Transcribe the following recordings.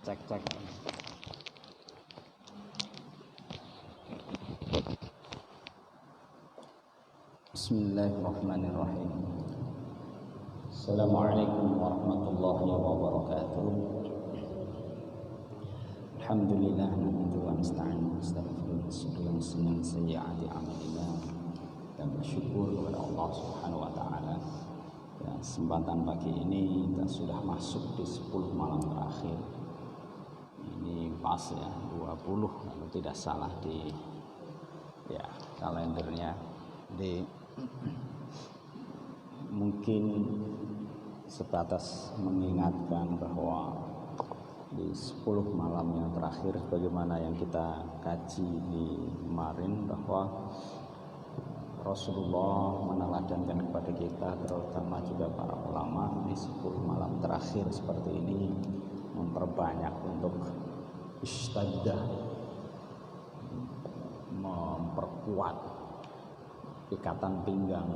Cek. Bismillahirrahmanirrahim. Assalamualaikum warahmatullahi wabarakatuh. Alhamdulillah nahmaduhu wa nasta'inuhu wa nastaghfiruh min sayyiati a'malina. Dan bersyukur kepada Allah Subhanahu wa taala. Ya, kesempatan pagi ini kita sudah masuk di 10 malam terakhir. Ini pas ya 20 kalau tidak salah di kalendernya. Di mungkin sebatas mengingatkan bahwa di 10 malam yang terakhir bagaimana yang kita kaji di kemarin, bahwa Rasulullah meneladankan kepada kita, terutama juga para ulama, di 10 malam terakhir seperti ini memperbanyak untuk istaddah, memperkuat ikatan pinggang.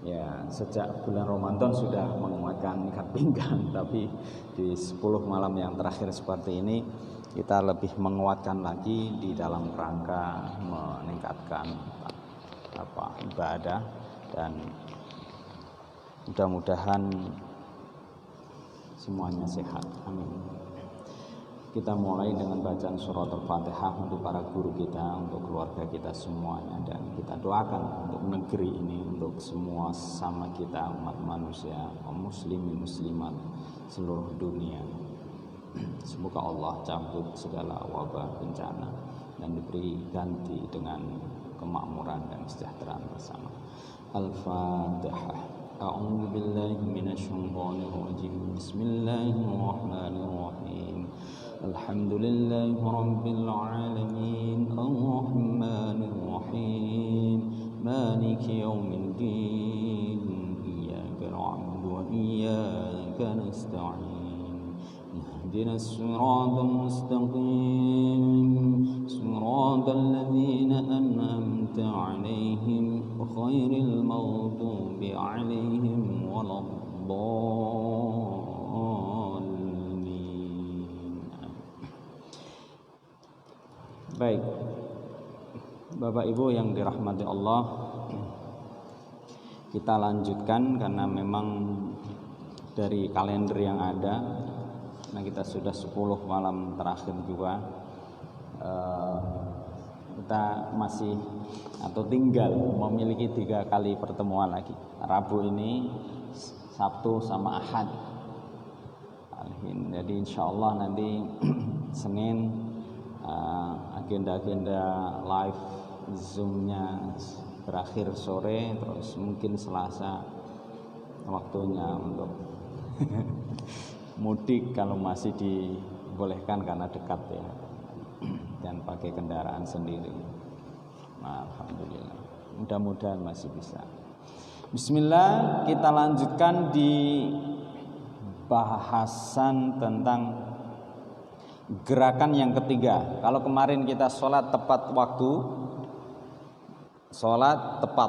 Ya, sejak bulan Ramadan sudah menguatkan ikat pinggang, tapi di 10 malam yang terakhir seperti ini kita lebih menguatkan lagi di dalam rangka meningkatkan ibadah, dan mudah-mudahan semuanya sehat. Amin. Kita mulai dengan bacaan surat Al-Fatihah untuk para guru kita, untuk keluarga kita semuanya, dan kita doakan untuk negeri ini, untuk semua sama kita umat manusia, muslimin muslimat seluruh dunia. Semoga Allah cabut segala wabah bencana dan diberi ganti dengan kemakmuran dan kesejahteraan bersama. Al-Fatihah. A'udzu billahi minasyaitonir rajim. Bismillahirrahmanirrahim. Alhamdulillahi rabbil alamin. Arrahmanir rahim. Maliki yaumiddin. Iyyaka na'budu wa iyyaka nasta'in. اهدنا الصراط المستقيم صراط الذين أنعمت عليهم غير المغضوب عليهم ولا الضالين. Baik, Bapak Ibu yang dirahmati Allah, kita lanjutkan karena memang dari kalender yang ada. Nah, kita sudah 10 malam terakhir juga, kita masih atau tinggal memiliki 3 kali pertemuan lagi. Rabu ini, Sabtu sama Ahad. Jadi insya Allah nanti Senin agenda-agenda live Zoom-nya berakhir sore, terus mungkin Selasa waktunya untuk mudik kalau masih dibolehkan karena dekat ya, dan pakai kendaraan sendiri. Nah, alhamdulillah, mudah-mudahan masih bisa. Bismillah, kita lanjutkan di bahasan tentang gerakan yang ketiga. Kalau kemarin kita sholat tepat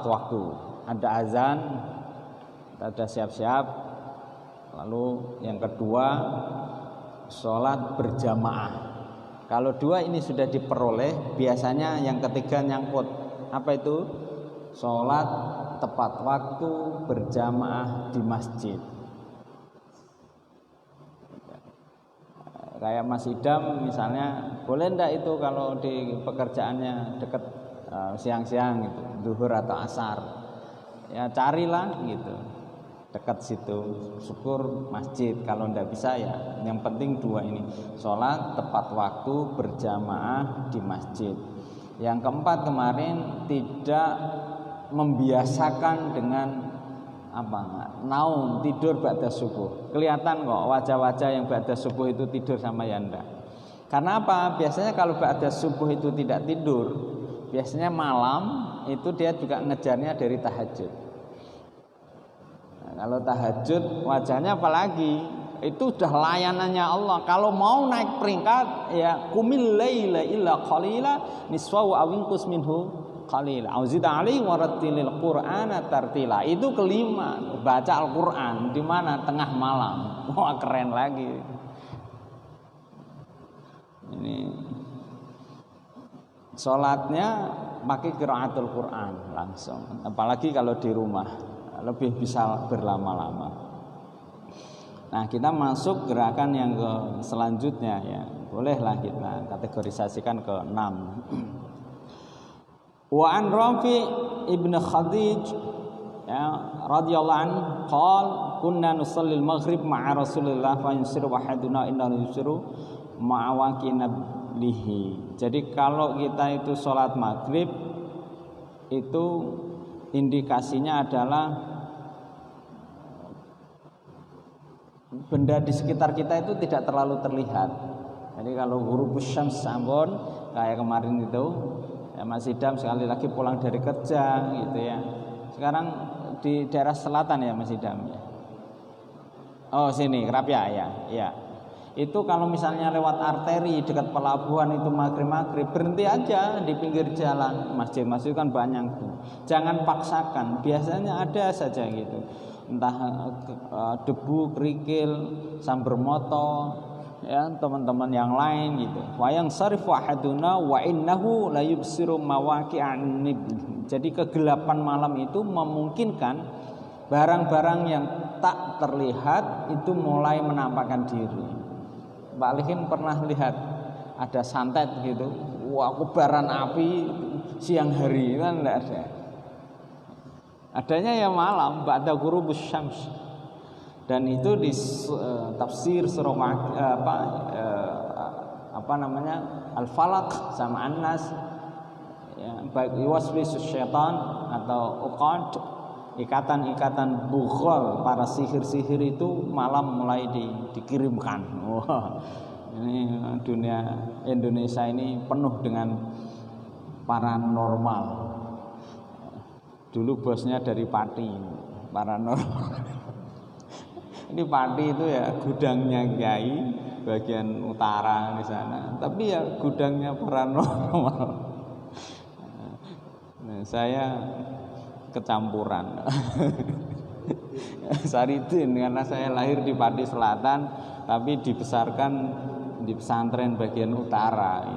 waktu, ada azan, ada siap-siap. Lalu yang kedua, sholat berjamaah. Kalau 2 ini sudah diperoleh, biasanya yang ketiga nyangkut. Apa itu? Sholat tepat waktu berjamaah di masjid. Kayak Mas Idam misalnya, boleh enggak itu kalau di pekerjaannya dekat siang-siang gitu, zuhur atau asar? Ya carilah gitu, dekat situ, syukur masjid. Kalau tidak bisa ya yang penting 2 ini, sholat tepat waktu berjamaah di masjid. Yang keempat kemarin, tidak membiasakan dengan naum, tidur ba'da subuh. Kelihatan kok wajah-wajah yang ba'da subuh itu tidur sama yang enggak. Karena apa? Biasanya kalau ba'da subuh itu tidak tidur, biasanya malam itu dia juga ngejarnya dari tahajud. Kalau tahajud wajahnya apalagi, itu sudah layanannya Allah. Kalau mau naik peringkat ya qumil laila illa qalila nisfahu aw inqus minhu qalila auzid alaihi warattilil qur'ana tartila. Itu kelima, baca Al-Qur'an di mana? Tengah malam. Wah, keren lagi. Ini sholatnya pakai qiraatul Quran langsung, apalagi kalau di rumah lebih bisa berlama-lama. Nah, kita masuk gerakan yang ke selanjutnya ya. Bolehlah kita kategorisasikan ke 6. Wa an Rafi ibn Khadij ya radhiyallahu anhu qala kunna nusalli al-maghrib ma'a Rasulillah fa yusiru ahaduna inna yusiru ma'a waqinablihi. Jadi kalau kita itu sholat maghrib itu indikasinya adalah benda di sekitar kita itu tidak terlalu terlihat. Jadi kalau ghurubus syams sampun kayak kemarin itu ya Mas Idam sekali lagi pulang dari kerja gitu ya. Sekarang di daerah selatan ya Mas Idam ya. Oh sini Krapia ya. Itu kalau misalnya lewat arteri dekat pelabuhan itu maghrib berhenti aja di pinggir jalan. Masjid-masjid kan banyak tuh. Jangan paksakan. Biasanya ada saja gitu. Entah debu, kerikil, sambar moto ya teman-teman yang lain gitu. Wa yang sarifu ahaduna wa innahu la yubsiru mawaqi'an. Jadi kegelapan malam itu memungkinkan barang-barang yang tak terlihat itu mulai menampakkan diri. Mbak Lihin pernah lihat ada santet gitu, wah kobaran api siang hari kan enggak ada. Adanya ya malam, ba'da ghurubus syams. Dan itu di tafsir surah Al-Falaq sama An-Nas ya, baik waswisus syaitan atau uqad, ikatan-ikatan bughal para sihir-sihir itu malam mulai dikirimkan. Wah, ini dunia Indonesia ini penuh dengan paranormal. Dulu bosnya dari Pati, paranormal. Ini Pati itu ya gudangnya Kiai bagian utara di sana, tapi ya gudangnya paranormal. Nah, saya kecampuran. Saridin karena saya lahir di Pati Selatan tapi dibesarkan di pesantren bagian utara.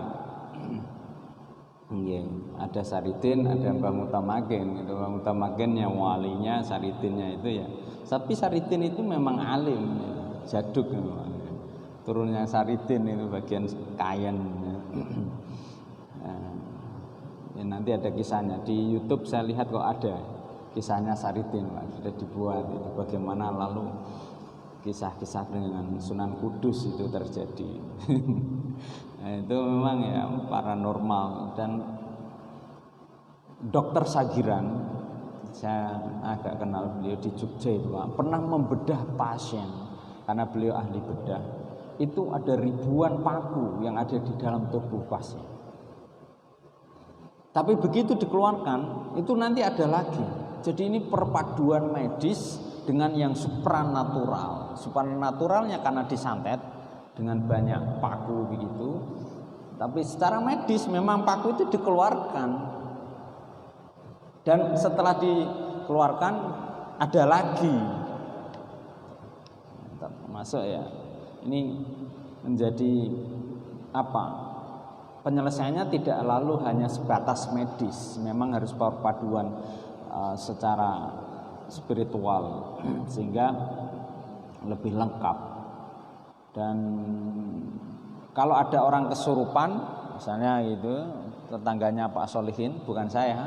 Iya, ada Saridin, ada Mbah Mutamakin. Itu Mbah Mutamakin yang walinya, Saridinnya itu ya. Tapi Saridin itu memang alim, ya. Jaduk memang. Turunnya Saridin itu bagian Kayen. Ya, nanti ada kisahnya di YouTube, saya lihat kok ada kisahnya Saridin sudah dibuat itu bagaimana lalu kisah-kisah dengan Sunan Kudus itu terjadi. Nah, itu memang ya paranormal. Dan Dokter Sagiran, saya agak kenal beliau di Jogja itu pernah membedah pasien karena beliau ahli bedah. Itu ada ribuan paku yang ada di dalam tubuh pasien. Tapi begitu dikeluarkan, itu nanti ada lagi. Jadi ini perpaduan medis dengan yang supranatural. Supranaturalnya karena disantet dengan banyak paku begitu. Tapi secara medis memang paku itu dikeluarkan. Dan setelah dikeluarkan ada lagi. Masuk ya. Ini menjadi apa? Penyelesaiannya tidak lalu hanya sebatas medis, memang harus perpaduan secara spiritual sehingga lebih lengkap. Dan kalau ada orang kesurupan, misalnya itu tetangganya Pak Solihin, bukan saya,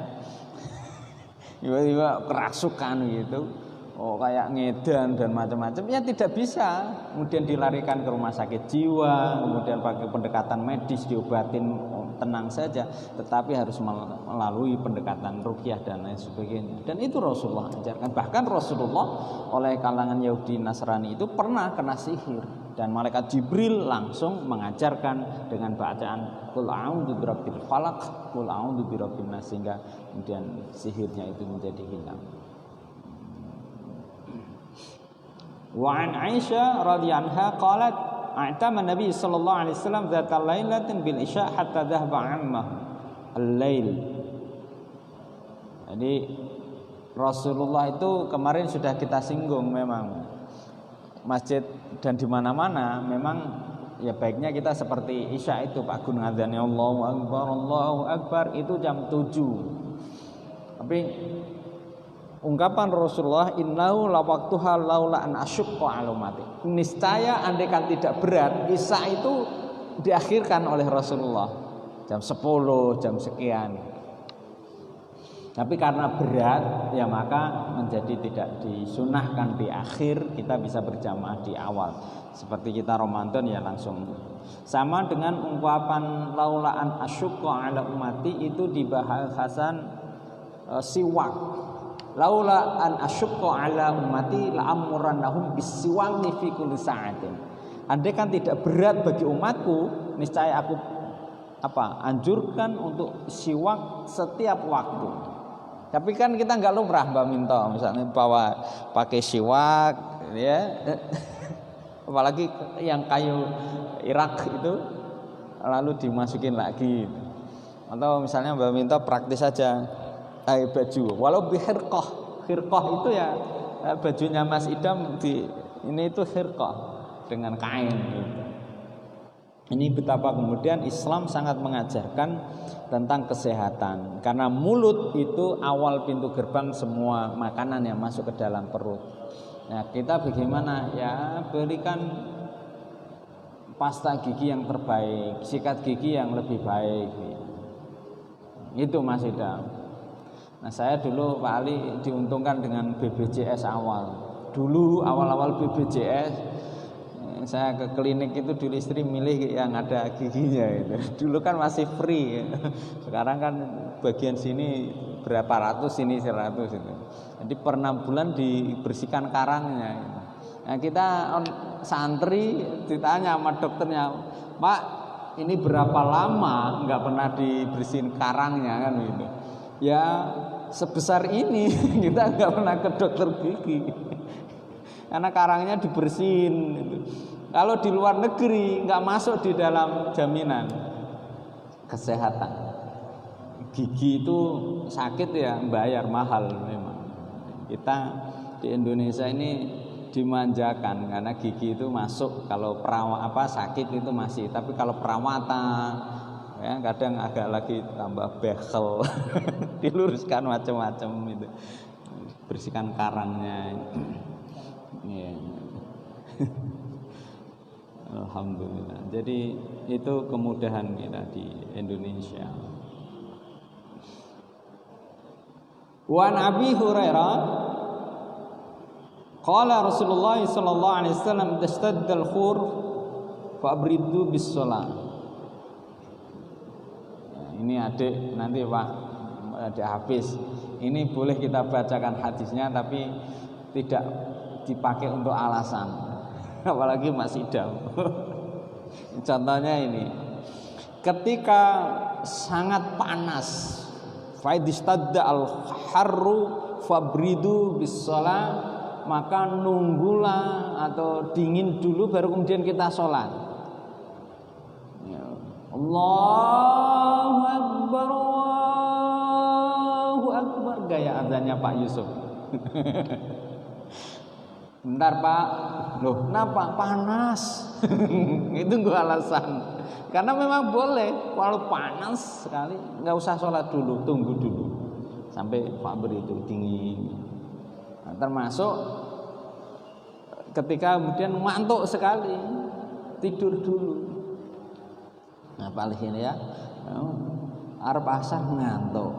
tiba-tiba kerasukan gitu, oh kayak ngedan dan macam-macam, ya tidak bisa kemudian dilarikan ke rumah sakit jiwa, kemudian pakai pendekatan medis diobatin tenang saja, tetapi harus melalui pendekatan ruqyah dan lain sebagainya. Dan itu Rasulullah ajarkan. Bahkan Rasulullah oleh kalangan Yahudi Nasrani itu pernah kena sihir, dan malaikat Jibril langsung mengajarkan dengan bacaan qul a'udzu birabbil falaq, qul a'udzu birabbin nas, sehingga kemudian sihirnya itu menjadi hilang. Wa an Aisyah radhiyallahu anha qalat a'tama Nabi sallallahu alaihi wasallam dzata lailatin bil isya hatta dhahaba 'amma al-lail. Jadi Rasulullah itu kemarin sudah kita singgung, memang masjid dan di mana-mana memang ya baiknya kita seperti Isya itu Pak Gun ngadzannya Allahu Akbar itu jam 7. Tapi ungkapan Rasulullah innahu la waqtuha laula an asyqa 'ala ummati. Niscaya andaikan tidak berat, Isya itu diakhirkan oleh Rasulullah jam 10, jam sekian. Tapi karena berat ya maka menjadi tidak disunahkan di akhir, kita bisa berjamaah di awal. Seperti kita Ramadan ya langsung. Sama dengan ungkapan laula an asyqa 'ala ummati itu di bahasan siwak. Laula an asyqa 'ala ummati la'amurannahum bisiwak fi kulli sa'atin. Andai kan tidak berat bagi umatku, niscaya aku anjurkan untuk siwak setiap waktu. Tapi kan kita nggak lumrah Mbak Minto, misalnya bawa pakai siwak, ya, apalagi yang kayu Irak itu, lalu dimasukin lagi. Atau misalnya Mbak Minto praktis saja, baju, walau bihirqah itu ya bajunya Mas Idam ini itu hirqah dengan kain. Gitu. Ini betapa kemudian Islam sangat mengajarkan tentang kesehatan. Karena mulut itu awal pintu gerbang semua makanan yang masuk ke dalam perut. Nah, kita bagaimana ya berikan pasta gigi yang terbaik, sikat gigi yang lebih baik. Itu Mas Idam. Nah, saya dulu Pak Ali diuntungkan dengan BPJS awal. Dulu awal-awal BPJS saya ke klinik itu dulu istri milih yang ada giginya itu. Dulu kan masih free. Sekarang kan bagian sini berapa ratus, sini 100 itu. Jadi per 6 bulan dibersihkan karangnya. Nah, kita santri ditanya sama dokternya, "Pak, ini berapa lama nggak pernah dibersihin karangnya?" kan gitu. Ya sebesar ini kita nggak pernah ke dokter gigi. Karena karangnya dibersihin gitu. Kalau di luar negeri nggak masuk di dalam jaminan kesehatan. Gigi itu sakit ya bayar mahal memang. Kita di Indonesia ini dimanjakan karena gigi itu masuk kalau sakit itu masih, tapi kalau perawatan ya kadang agak lagi tambah bekel diluruskan macam-macam itu, bersihkan karangnya. Ya. Alhamdulillah. Jadi itu kemudahan kita di Indonesia. Wa Abi Hurairah qala Rasulullah sallallahu alaihi wasallam tashtadda al-khur fa'bridu bis-shalah. Ini adik nanti Pak ada habis. Ini boleh kita bacakan hadisnya tapi tidak dipakai untuk alasan. Apalagi Mas Idam. Contohnya ini, ketika sangat panas, faidistadda al-harru fabridu bis-shalah, maka nunggulah atau dingin dulu baru kemudian kita sholat. Ya. Allahu Akbar, Allahu Akbar, gaya azannya Pak Yusuf. Bentar Pak, loh kenapa? Panas. Itu gak alasan. Karena memang boleh, kalau panas sekali nggak usah sholat dulu, tunggu dulu sampai Pak beri itu dingin. Nah, termasuk ketika kemudian ngantuk sekali, tidur dulu. Nah paling ini ya, arep asar ngantuk,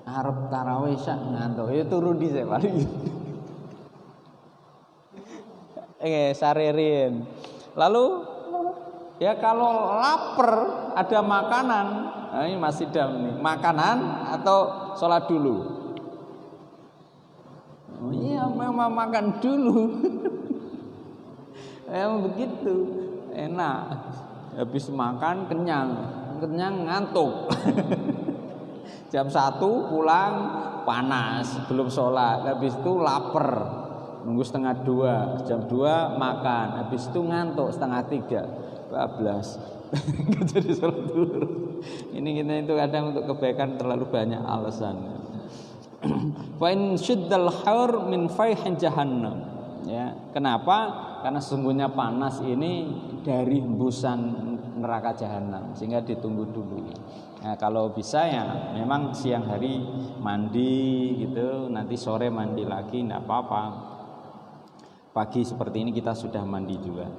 arep tarawih syak ngantuk, ya turun di saya paling. Saririn. Lalu ya kalau lapar ada makanan, nah ini masih dam nih, makanan atau sholat dulu? Oh iya memang makan dulu. Emang begitu, enak. Habis makan kenyang ngantuk. Jam 1 pulang panas, belum sholat, habis itu lapar. Nunggu setengah 2, jam 2 makan, habis itu ngantuk setengah 3, bablas. Nggak jadi sholat dulu. Ini kita itu kadang untuk kebaikan terlalu banyak alasan. Fa in syiddal haur min fayhin jahannam. Ya, kenapa? Karena sesungguhnya panas ini dari hembusan neraka jahanam, sehingga ditunggu dulu. Nah, kalau bisa ya memang siang hari mandi gitu, nanti sore mandi lagi, enggak apa-apa. Pagi seperti ini kita sudah mandi juga.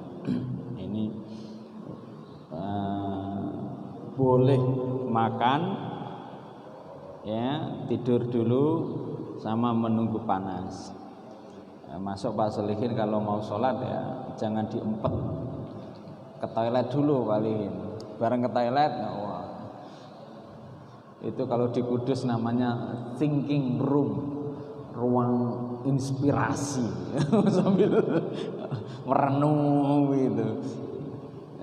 Ini boleh makan, ya tidur dulu sama menunggu panas. Masuk Pak Solihin kalau mau sholat ya jangan diempet, ke toilet dulu paling. Bareng ke toilet, wah, itu kalau di Kudus namanya thinking room, ruang inspirasi sambil merenung gitu.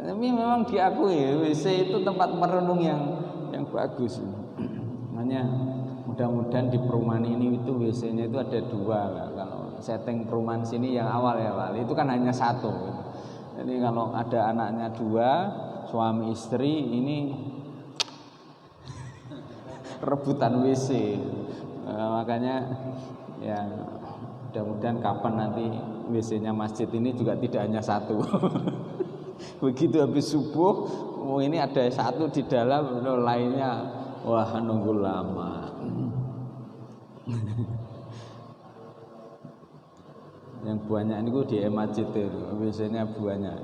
Tapi memang diakui WC itu tempat merenung yang bagus. Makanya mudah-mudahan di perumahan ini itu WC-nya itu ada 2 lah. Kalau setting perumahan sini yang awal ya Pak, itu kan hanya 1. Jadi kalau ada anaknya 2, suami istri, ini rebutan WC. Makanya ya mudah-mudahan kapan nanti WC-nya masjid ini juga tidak hanya 1. Begitu habis subuh, ini ada 1 di dalam, lainnya wah nunggu lama. Yang banyak ini di masjid itu WC-nya banyak.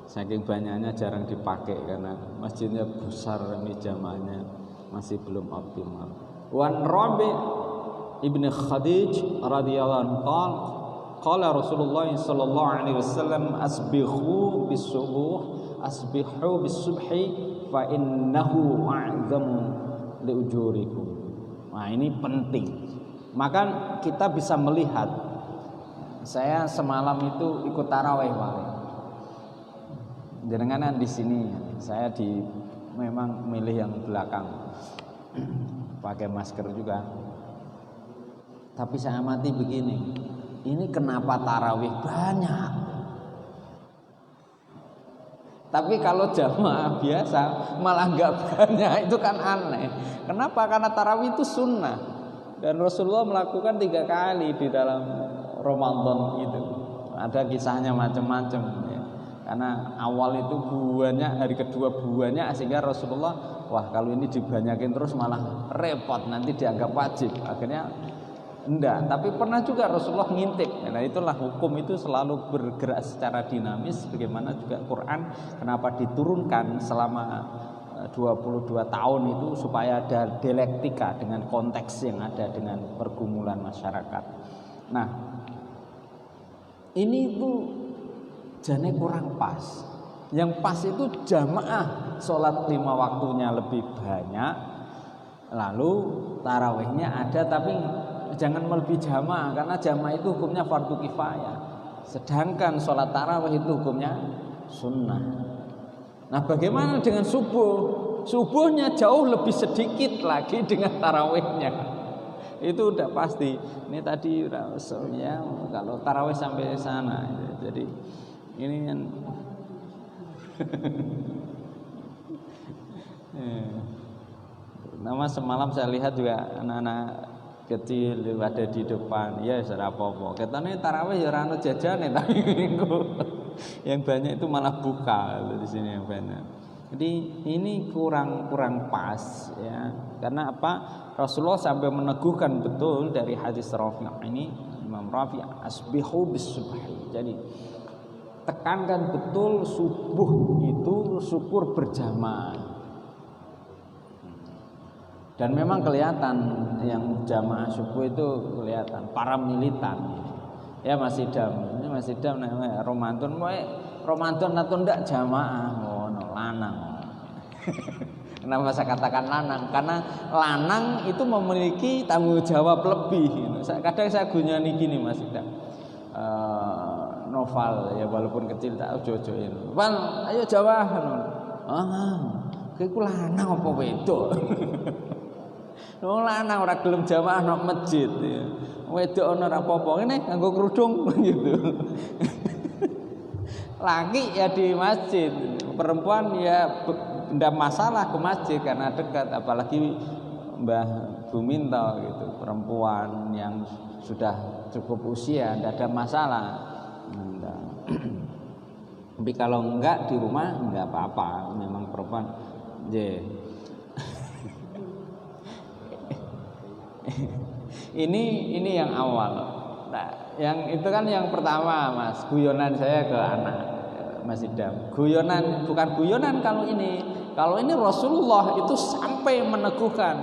Saking banyaknya jarang dipakai karena masjidnya besar, ini jamaahnya masih belum optimal. Wan Rabi ibn Khadij radhiyallahu anhu qala Rasulullah sallallahu alaihi wasallam asbihu bis-subhi fa innahu a'zamu liujurikum. Nah, ini penting. Maka kita bisa melihat, saya semalam itu ikut tarawih Pak. Jenengan di sini, saya memang milih yang belakang. Pakai masker juga. Tapi saya amati begini, ini kenapa tarawih banyak? Tapi kalau jamaah biasa malah enggak banyak, itu kan aneh. Kenapa? Karena tarawih itu sunnah, dan Rasulullah melakukan 3 kali di dalam Ramadan itu. Ada kisahnya macam-macam ya. Karena awal itu banyak, hari kedua banyak, sehingga Rasulullah, wah kalau ini dibanyakin terus malah repot, nanti dianggap wajib. Akhirnya enggak, tapi pernah juga Rasulullah ngintip. Nah, itulah hukum itu selalu bergerak secara dinamis. Bagaimana juga Quran kenapa diturunkan selama 22 tahun itu, supaya ada dialektika dengan konteks yang ada dengan pergumulan masyarakat. Nah, ini itu jane kurang pas. Yang pas itu jamaah sholat 5 waktunya lebih banyak, lalu tarawihnya ada, tapi jangan melebihi jamaah, karena jamaah itu hukumnya fardu kifayah, sedangkan sholat tarawih itu hukumnya sunnah. Nah, bagaimana dengan subuh? Subuhnya jauh lebih sedikit lagi dengan tarawihnya. Itu udah pasti. Ini tadi ya, kalau tarawih sampai sana. Jadi ini kan nama semalam saya lihat juga anak-anak kecil ada di depan, ya sudah apa-apa. Katanya tarawih ya ora ono jajane, tapi yang banyak itu malah buka di sini yang banyak. Jadi ini kurang pas ya. Karena apa? Rasulullah sampai meneguhkan betul dari hadis Rafi' ini, Imam Rafi' asbihu bis-subhi. Jadi tekankan betul subuh itu syukur berjamaah. Dan memang kelihatan yang jamaah subuh itu kelihatan para militan. Ya Mas Idam, ini Mas Idam Ramadan, Ramadan atau ndak jamaah, lanang. Kenapa saya katakan lanang? Karena lanang itu memiliki tanggung jawab lebih. Kadang saya gunyani gini Mas Idam, novel ya walaupun kecil tak jojoin. Wal, ayo jawab. Kowe lanang apa wedok? Wong lanang ora gelem jamaah nang masjid ya. Wedok ana ora apa-apa, ngene nganggo kerudung gitu. Laki ya di masjid, perempuan ya ndak masalah ke masjid karena dekat, apalagi Mbah Buminto gitu, perempuan yang sudah cukup usia ndak ada masalah. Tapi kalau enggak di rumah enggak apa-apa, memang perempuan ini yang awal. Nah, yang itu kan yang pertama, Mas, guyonan saya ke anak Mas Idam. Guyonan, bukan guyonan kalau ini. Kalau ini Rasulullah itu sampai meneguhkan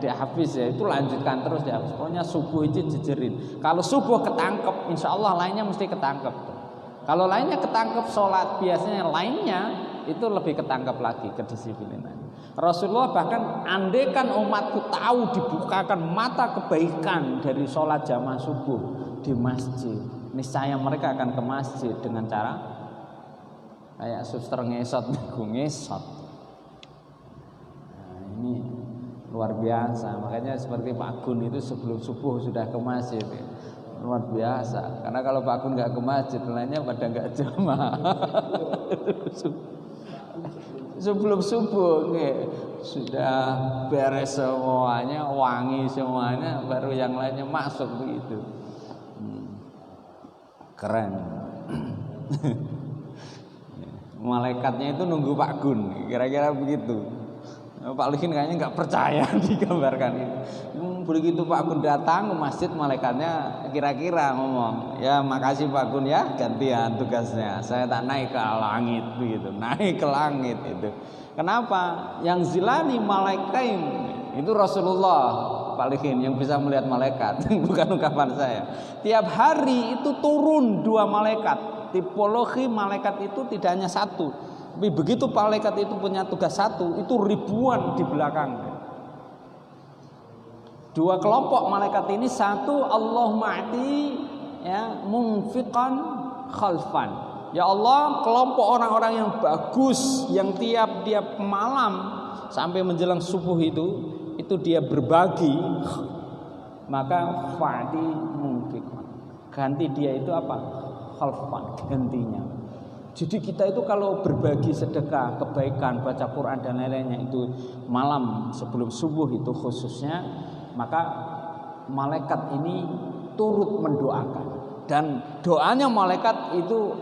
di Hafiz ya, itu lanjutkan terus ya. Pokoknya subuh itu jejerin. Kalau subuh ketangkep, insya Allah lainnya mesti ketangkep. Kalau lainnya ketangkep sholat, biasanya lainnya itu lebih ketangkep lagi kedisiplinan. Rasulullah bahkan andaikan umatku tahu dibukakan mata kebaikan dari sholat jamaah subuh di masjid, niscaya mereka akan ke masjid dengan cara kayak suster ngesot. Nah, ini luar biasa. Makanya seperti Pak Gun itu sebelum subuh sudah ke masjid, luar biasa. Karena kalau Pak Gun nggak ke masjid, lainnya pada nggak jamaah. Sebelum subuh sudah beres semuanya, wangi semuanya, baru yang lainnya masuk begitu. Keren. Malaikatnya itu nunggu Pak Gun, kira-kira begitu. Pak Likin kayaknya nggak percaya digambarkan itu. Begitu Pak Gun datang ke masjid, malaikatnya kira-kira ngomong, ya makasih Pak Gun ya, gantian tugasnya. Saya tak naik ke langit begitu, naik ke langit itu. Kenapa? Yang zilani malaikain itu Rasulullah Pak Likin yang bisa melihat malaikat, bukan ungkapan saya. Tiap hari itu turun 2 malaikat. Tipologi malaikat itu tidak hanya satu, tapi begitu malaikat itu punya tugas satu, itu ribuan di belakang. 2 kelompok malaikat ini, satu Allahumma ati ya munfiqan khalfan. Ya Allah, kelompok orang-orang yang bagus yang tiap malam sampai menjelang subuh itu dia berbagi, maka fa'di munfiqan. Ganti dia itu apa? Khalfan, gantinya. Jadi kita itu kalau berbagi sedekah, kebaikan, baca Quran dan lain-lainnya itu malam sebelum subuh itu khususnya, maka malaikat ini turut mendoakan, dan doanya malaikat itu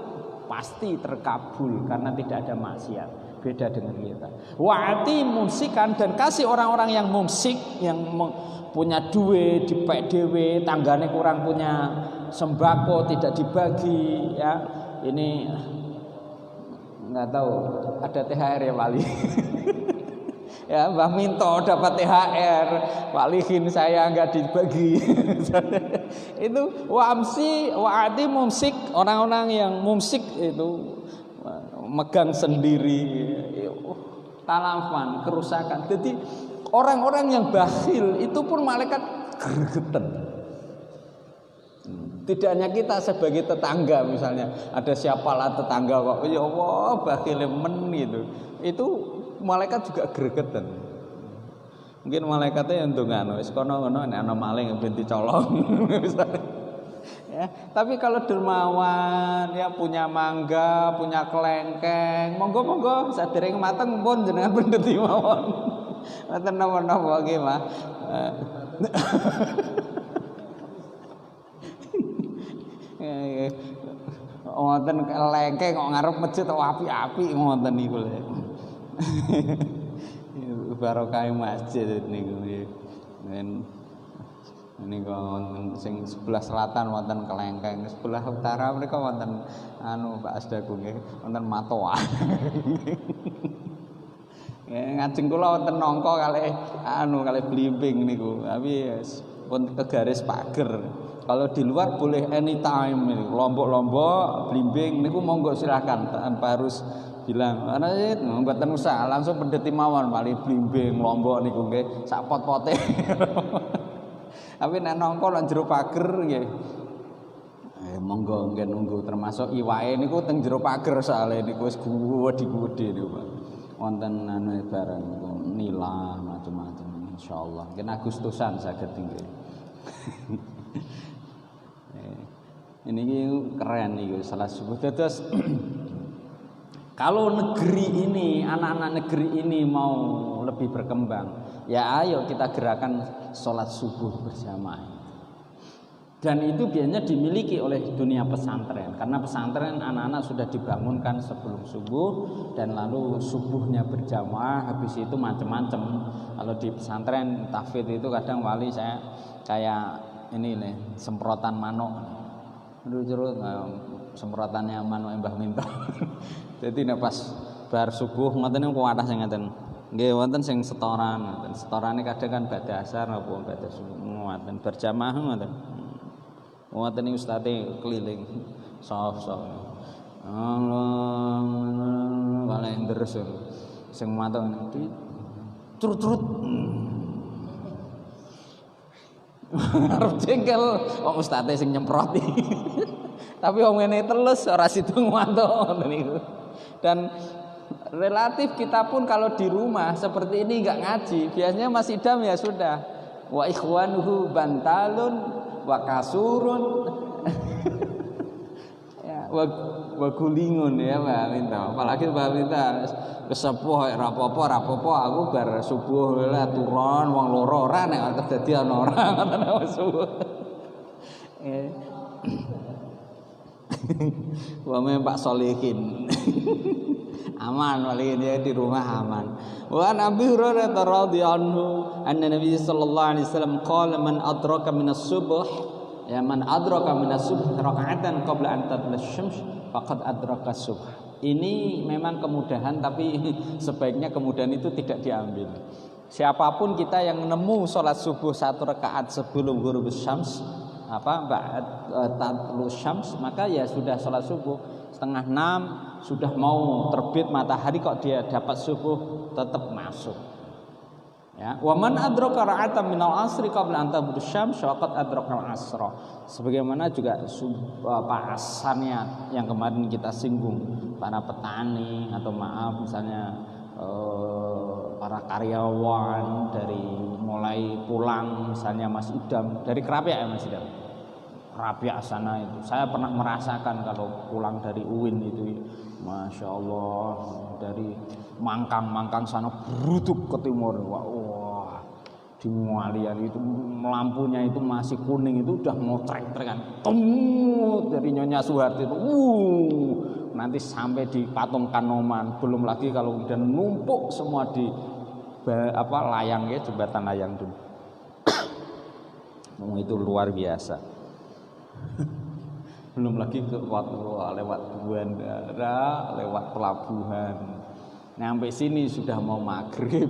pasti terkabul karena tidak ada maksiat. Beda dengan kita. Wa'ati mumsikan, dan kasih orang-orang yang mumsik, yang punya duit dipek dhewe, tanggane kurang punya sembako tidak dibagi ya. Ini nggak tahu ada THR ya Wali. Ya Mbah Minto dapat THR, Pak Lihin saya nggak dibagi. Itu wa'ati mumsik, orang-orang yang mumsik itu megang sendiri, talafan, kerusakan. Jadi orang-orang yang bakhil itu pun malaikat gregetan. Tidak hanya kita sebagai tetangga, misalnya ada siapalah tetangga kok ya Allah bakhil men gitu. Itu malaikat juga gregetan. Mungkin malaikatnya yang ndongano wis kono-kono nek ana maling ben dicolong misalnya. Ya, tapi kalau dermawan ya punya mangga, punya kelengkeng, monggo-monggo sadereng mateng pun jenengan pendeti mawon. Mboten napa-napa nggih, Mas. Ngoten kelengkeng kok ngarep masjid kok apik-apik ngoten niku lho. Barokah masjid niku nggih. Ini wonten sing sebelah selatan wonten kelengkeng, sebelah utara mereka wonten Pak Asdaku nggih, wonten matoa. Ngajeng kula wonten nangka kalih kalih blimbing niku, tapi pun kegaris pager. Kalau di luar boleh anytime niku, lombok-lombok blimbing niku monggo silakan tanpa harus bilang ana mboten usah, langsung pendeti mawon paling blimbing lombok niku nggih sak pot-pote. Tapi nek nongko nang jero pager nggih. Monggo nggih nunggu, termasuk iwake niku teng jero pager soalé niku wis gedhe niku Pak. Wonten barang niku nila macam-macam insyaallah. Mungkin Agustusan saged nggih. Ini keren niku salah subuh. Terus kalau negeri ini, anak-anak negeri ini mau lebih berkembang, ya ayo kita gerakan sholat subuh berjamaah. Dan itu biasanya dimiliki oleh dunia pesantren, karena pesantren anak-anak sudah dibangunkan sebelum subuh dan lalu subuhnya berjamaah, habis itu macam-macam. Kalau di pesantren tahfidz itu kadang wali saya kayak ini nih, semprotan manuk. Dulu semprotannya manuk Mbah Minto. Jadi nek pas bar subuh ngoten niku kuwathah sing ngeten. Nggih wonten sing setoran, ngoten. Setorane kadang kan badhe asar apa badhe subuh ngoten berjamaah ngoten. Ngoten iki ustaze keliling sof-sof. Allah kalender sing matur trut-trut. Arep jengkel wong ustaze sing nyemproti. Tapi wong ngene telus ora sidung mantuk niku. Dan relatif kita pun kalau di rumah seperti ini enggak ngaji, biasanya Mas Idam ya sudah. Wa ikhwanuhu bantalun wa kasurun ya wa gulingun ya Mbak Minta. Apalagi Mbak Minta kesepuh rapopo aku bar subuh lah turun wong loro ora nek dadi ana ora ngoten subuh. Wa Pak Solihin. Aman wali dia di rumah aman. Wa Nabi Hurairah radhiyallahu anhu anna Nabi sallallahu alaihi wasallam qala man adraka min as-subh ya man adraka min as-subh raka'atan qabla an tatla asy-syams faqad adraka as-subh. Ini memang kemudahan, tapi sebaiknya kemudahan itu tidak diambil. Siapapun kita yang nemu sholat subuh 1 rakaat sebelum ghurubus syams ba'd tatlu syams, maka ya sudah sholat subuh. 5:30 sudah mau terbit matahari kok dia dapat subuh, tetap masuk. Ya, wa man adraka ra'atan minal asri qabla an tabdu syams faqad adraka al-asra. Sebagaimana juga asarnya yang kemarin kita singgung, para petani atau misalnya para karyawan dari mulai pulang, misalnya Mas Idam dari Krapyak ya Mas Idam. Krapyak sana itu saya pernah merasakan kalau pulang dari UIN itu, Masya Allah, dari Mangkang sana berutuk ke timur, wah di Mualian itu lampunya itu masih kuning, itu udah mau trek-trekan dari Nyonya Suharti itu nanti sampai di Patung Kanoman, belum lagi kalau udah numpuk semua di layang ya, jembatan layang itu. Itu luar biasa. Belum lagi lewat bandara, lewat pelabuhan. Sampai sini sudah mau maghrib,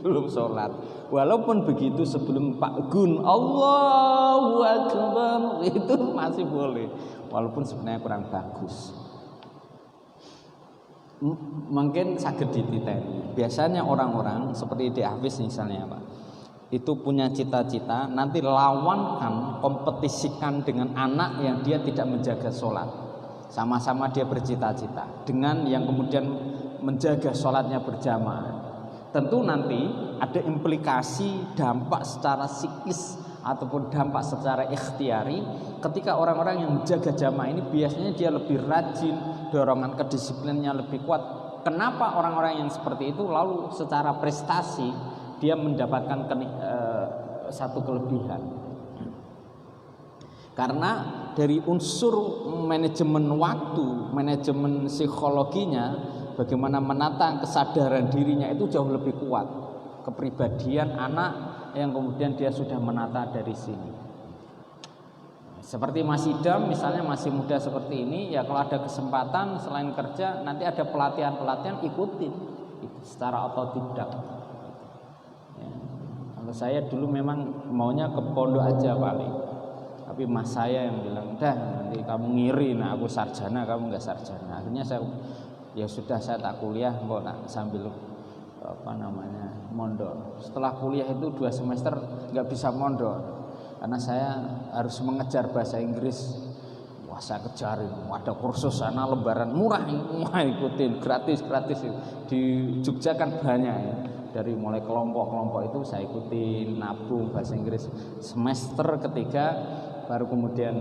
belum sholat. Walaupun begitu sebelum Pak Gun Allahu Akbar itu masih boleh, walaupun sebenarnya kurang bagus. Mungkin saged dititeni. Biasanya orang-orang seperti di Hafiz misalnya Pak, itu punya cita-cita nanti lawankan, kompetisikan dengan anak yang dia tidak menjaga sholat. Sama-sama dia bercita-cita dengan yang kemudian menjaga sholatnya berjamaah. Tentu nanti ada implikasi dampak secara psikis ataupun dampak secara ikhtiari. Ketika orang-orang yang menjaga jamaah ini biasanya dia lebih rajin, dorongan kedisiplinnya lebih kuat. Kenapa orang-orang yang seperti itu lalu secara prestasi dia mendapatkan satu kelebihan? Karena dari unsur manajemen waktu, manajemen psikologinya, bagaimana menata kesadaran dirinya itu jauh lebih kuat. Kepribadian anak yang kemudian dia sudah menata dari sini. Seperti Mas Idam misalnya masih muda seperti ini, ya kalau ada kesempatan selain kerja nanti ada pelatihan-pelatihan, ikutin itu secara otodidak. Kalau saya dulu memang maunya ke pondok aja paling, tapi mas saya yang bilang, dah nanti kamu ngiri, nah aku sarjana kamu nggak sarjana. Akhirnya ya sudah saya tak kuliah kok, tak sambil mondok. Setelah kuliah itu 2 semester nggak bisa mondok karena saya harus mengejar bahasa Inggris. Wah saya kejarin, ada kursus sana lembaran murah, ikutin gratis di Jogja kan banyak ya. Dari mulai kelompok-kelompok itu saya ikutin, nabung bahasa Inggris. Semester ketiga baru kemudian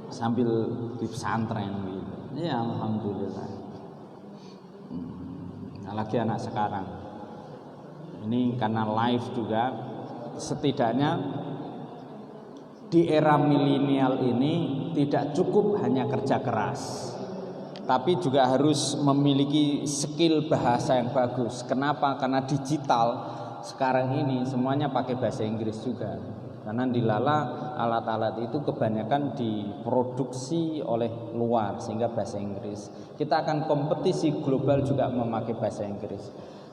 sambil di pesantren gitu. Ya alhamdulillah. Lagi anak sekarang ini karena live juga, setidaknya di era milenial ini tidak cukup hanya kerja keras, tapi juga harus memiliki skill bahasa yang bagus. Kenapa? Karena digital sekarang ini semuanya pakai bahasa Inggris juga. Karena dilala alat-alat itu kebanyakan diproduksi oleh luar sehingga bahasa Inggris. Kita akan kompetisi global juga memakai bahasa Inggris.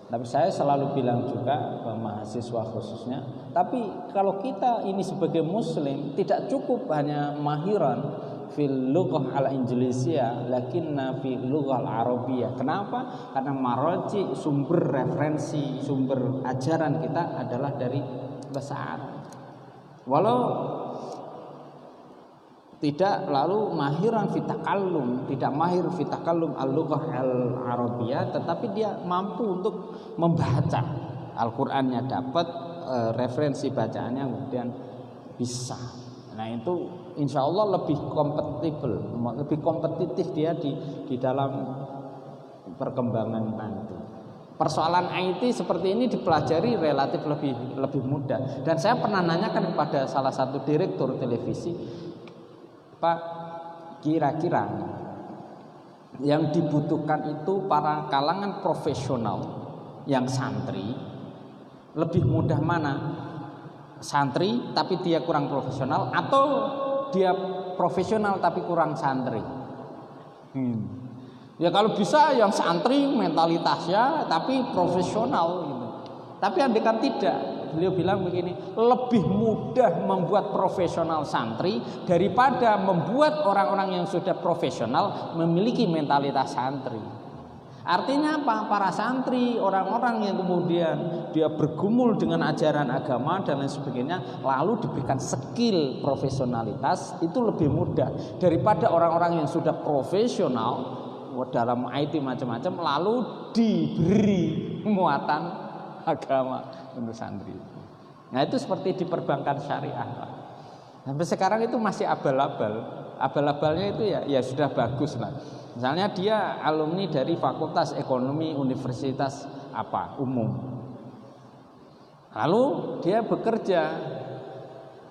Tapi saya selalu bilang juga ke mahasiswa khususnya, tapi kalau kita ini sebagai muslim tidak cukup hanya mahiran fil lughah al injiliziyah lakinna fi lughah al arabiyah. Kenapa? Karena marji, sumber referensi, sumber ajaran kita adalah dari bahasa Arab. Walau tidak lalu mahiran fitakallum, tidak mahir fitakallum al-lughah al-arabiyah, tetapi dia mampu untuk membaca Al-Qur'annya, dapat referensi bacaannya kemudian bisa. Nah, itu insya Allah lebih kompatibel, lebih kompetitif dia di dalam perkembangan nanti. Persoalan IT seperti ini dipelajari relatif lebih mudah. Dan saya pernah nanyakan kepada salah satu direktur televisi, Pak, kira-kira yang dibutuhkan itu para kalangan profesional yang santri lebih mudah mana? Santri tapi dia kurang profesional, atau dia profesional tapi kurang santri? Ya kalau bisa yang santri mentalitasnya tapi profesional gitu. Tapi andekan tidak, beliau bilang begini, lebih mudah membuat profesional santri daripada membuat orang-orang yang sudah profesional memiliki mentalitas santri. Artinya apa? Para santri, orang-orang yang kemudian dia bergumul dengan ajaran agama dan lain sebagainya, lalu diberikan skill profesionalitas, itu lebih mudah daripada orang-orang yang sudah profesional dalam IT macam-macam lalu diberi muatan agama untuk santri. Nah, itu seperti di perbankan syariah, Pak. Sampai sekarang itu masih abal-abal. Abal-abalnya itu ya sudah bagus lah. Misalnya dia alumni dari Fakultas Ekonomi Universitas umum. Lalu dia bekerja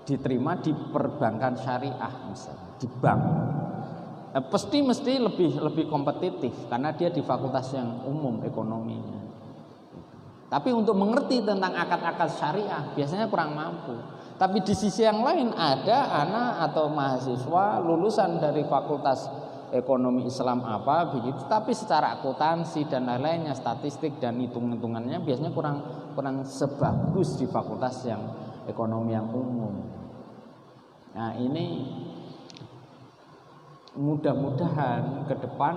diterima di perbankan syariah misalnya, di bank. Mesti lebih kompetitif karena dia di fakultas yang umum ekonominya. Tapi untuk mengerti tentang akad-akad syariah biasanya kurang mampu. Tapi di sisi yang lain ada anak atau mahasiswa lulusan dari fakultas ekonomi Islam begitu, tapi secara akuntansi dan lain-lainnya, statistik dan hitung-hitungannya biasanya kurang sebagus di fakultas yang ekonomi yang umum. Nah, ini mudah-mudahan ke depan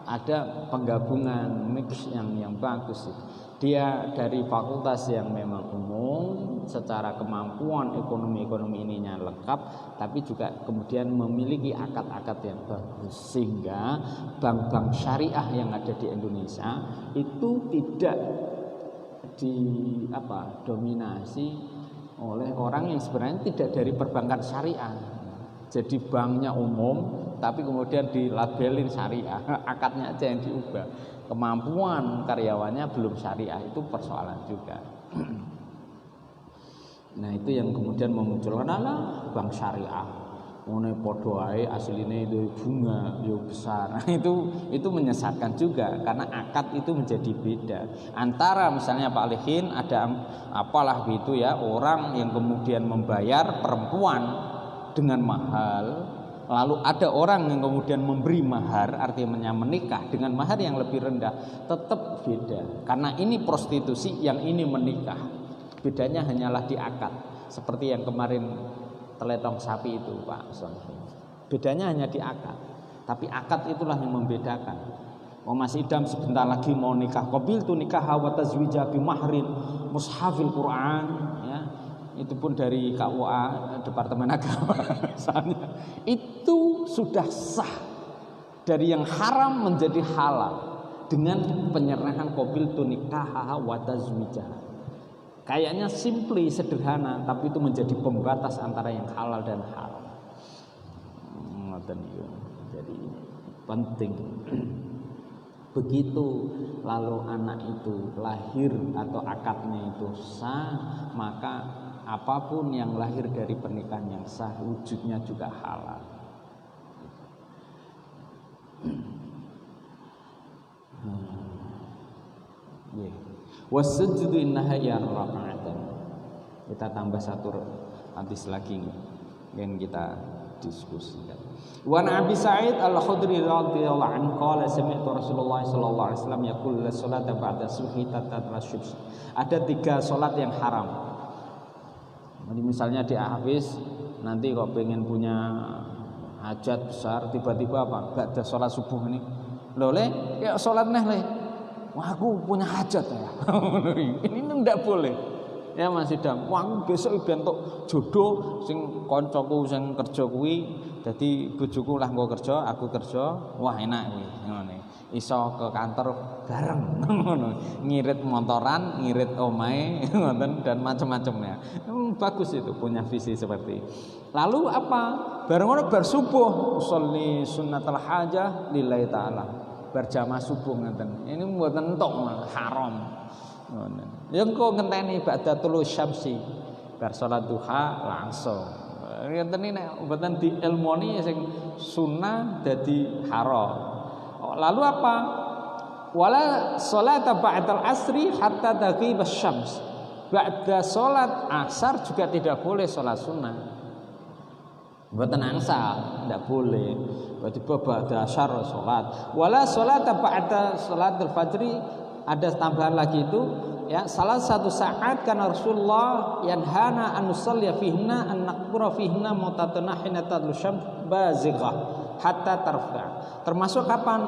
ada penggabungan mix yang bagus. Dia dari fakultas yang memang umum secara kemampuan ekonomi ininya lengkap, tapi juga kemudian memiliki akad-akad yang bagus sehingga bank-bank syariah yang ada di Indonesia itu tidak dominasi oleh orang yang sebenarnya tidak dari perbankan syariah. Jadi banknya umum tapi kemudian dilabelin syariah, akadnya aja yang diubah, kemampuan karyawannya belum syariah, itu persoalan juga. Nah, itu yang kemudian memunculkan bank syariah, ngene padha ae asline itu bunga yo besar. Nah, itu menyesatkan juga karena akad itu menjadi beda antara misalnya Pak Lehin ada apalah gitu ya, orang yang kemudian membayar perempuan dengan mahal, lalu ada orang yang kemudian memberi mahar, artinya menikah dengan mahar yang lebih rendah, tetap beda. Karena ini prostitusi, yang ini menikah. Bedanya hanyalah di akad. Seperti yang kemarin teletong sapi itu, Pak. Bedanya hanya di akad. Tapi akad itulah yang membedakan. Mas Idam sebentar lagi mau nikah, qabiltu nikaha wa tazwija bi mahrin mushafil Quran, ya. Itu pun dari KUA Departemen Agama misalnya, itu sudah sah dari yang haram menjadi halal dengan penyerahan qabiltu nikaha wa tazwija. Kayaknya simply sederhana, tapi itu menjadi pembatas antara yang halal dan haram. Jadi penting. Begitu lalu anak itu lahir atau akadnya itu sah, maka apapun yang lahir dari pernikahan yang sah wujudnya juga halal. Wasjudu innaha ya rafa'atan. Kita tambah satu hadis lagi yang kita diskusikan. Wa Abi Sa'id Al-Khudri radhiyallahu anhu qala sami'tu Rasulullah sallallahu alaihi wasallam yaqul la salata ba'da subhi tatara syubs. Ada 3 salat yang haram. Jadi misalnya di Hafiz nanti kok pengen punya hajat besar tiba-tiba apa? Ba'da salat subuh ini. Lho le, ya salat neh le. Wah, aku punya hajat ya. Ini enggak boleh. Ya masih dam. Wah, besok bentuk jodoh sing koncoku sing kerja kuwi dadi bojoku lah nggo kerja, aku kerja. Wah, enak kuwi. Ngene. Iso ke kantor bareng ngono. Ngirit motoran, ngirit omahe ngoten dan macam-macamnya. Bagus itu punya visi seperti. Lalu apa? Bareng ngono bar subuh, sholli sunnatul hajah lillahi taala. Berjamaah subuh ngeten. Ini mboten entuk haram. Ngoten. Ya engko ngenteni ba'da tulu syamsi. Bar salat duha langsung. Ngeten iki nek mboten diilmoni sing sunnah dadi haram. Lalu apa? Wala salata ba'dal asri hatta taghib asy-syams. Ba'da salat asar juga tidak boleh salat sunnah. Mboten angsal, tidak boleh. Tiba-tiba ba'da asyar salat. Wala salata ba'da salatul fajri, ada tambahan lagi itu ya, salah satu saat karena Rasulullah yanhana an nusalliya fihinna an naqbura fihinna mutatanahina tadlu syams bazighah hatta tarfa. Termasuk kapan?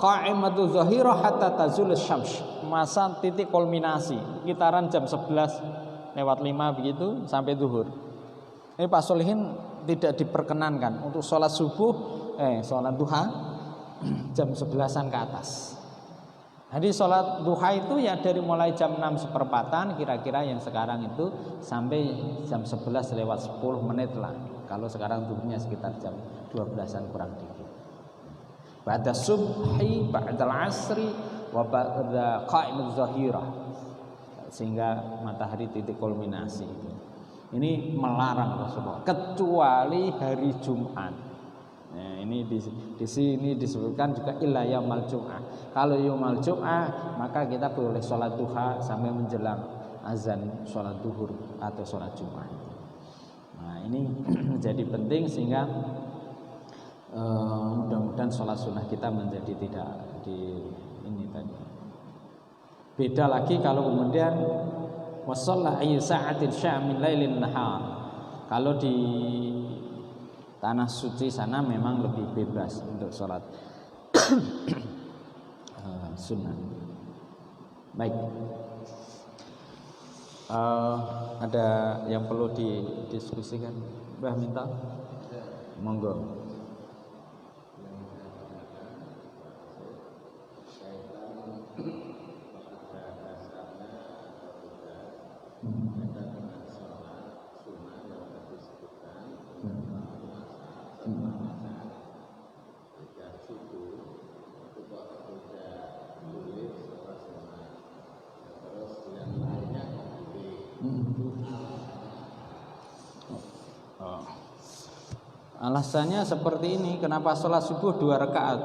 Qa'imatu zahirah hatta tazul syams. Masa titik kulminasi kitaran jam 11 lewat 5 begitu sampai zuhur. Ini Pak Solihin tidak diperkenankan untuk sholat subuh, sholat duha jam 11-an ke atas. Jadi sholat duha itu ya dari mulai jam 6:15 kira-kira yang sekarang itu sampai jam 11 lewat 10 menit lah. Kalau sekarang duhnya sekitar jam 12-an kurang dikit. Ba'da subhi, ba'dal asri, wa ba'da qa'imuz zahirah. Sehingga matahari titik kulminasi itu. Ini melarang Rasulullah kecuali hari Jumat. Nah, ini di sini disebutkan juga illa yaumul jum'ah. Kalau yaumul jum'ah maka kita boleh sholat duha sampai menjelang azan sholat duhur atau sholat Jumat. Nah, ini menjadi penting sehingga mudah-mudahan sholat sunnah kita menjadi tidak di ini tadi. Beda lagi kalau kemudian wasalla ayyi sa'atin sya'a min lailin nahar. Kalau di tanah suci sana memang lebih bebas untuk sholat sunnah. Baik, ada yang perlu didiskusikan? Mbah minta, monggo. Alasannya seperti ini, kenapa sholat subuh 2 rakaat?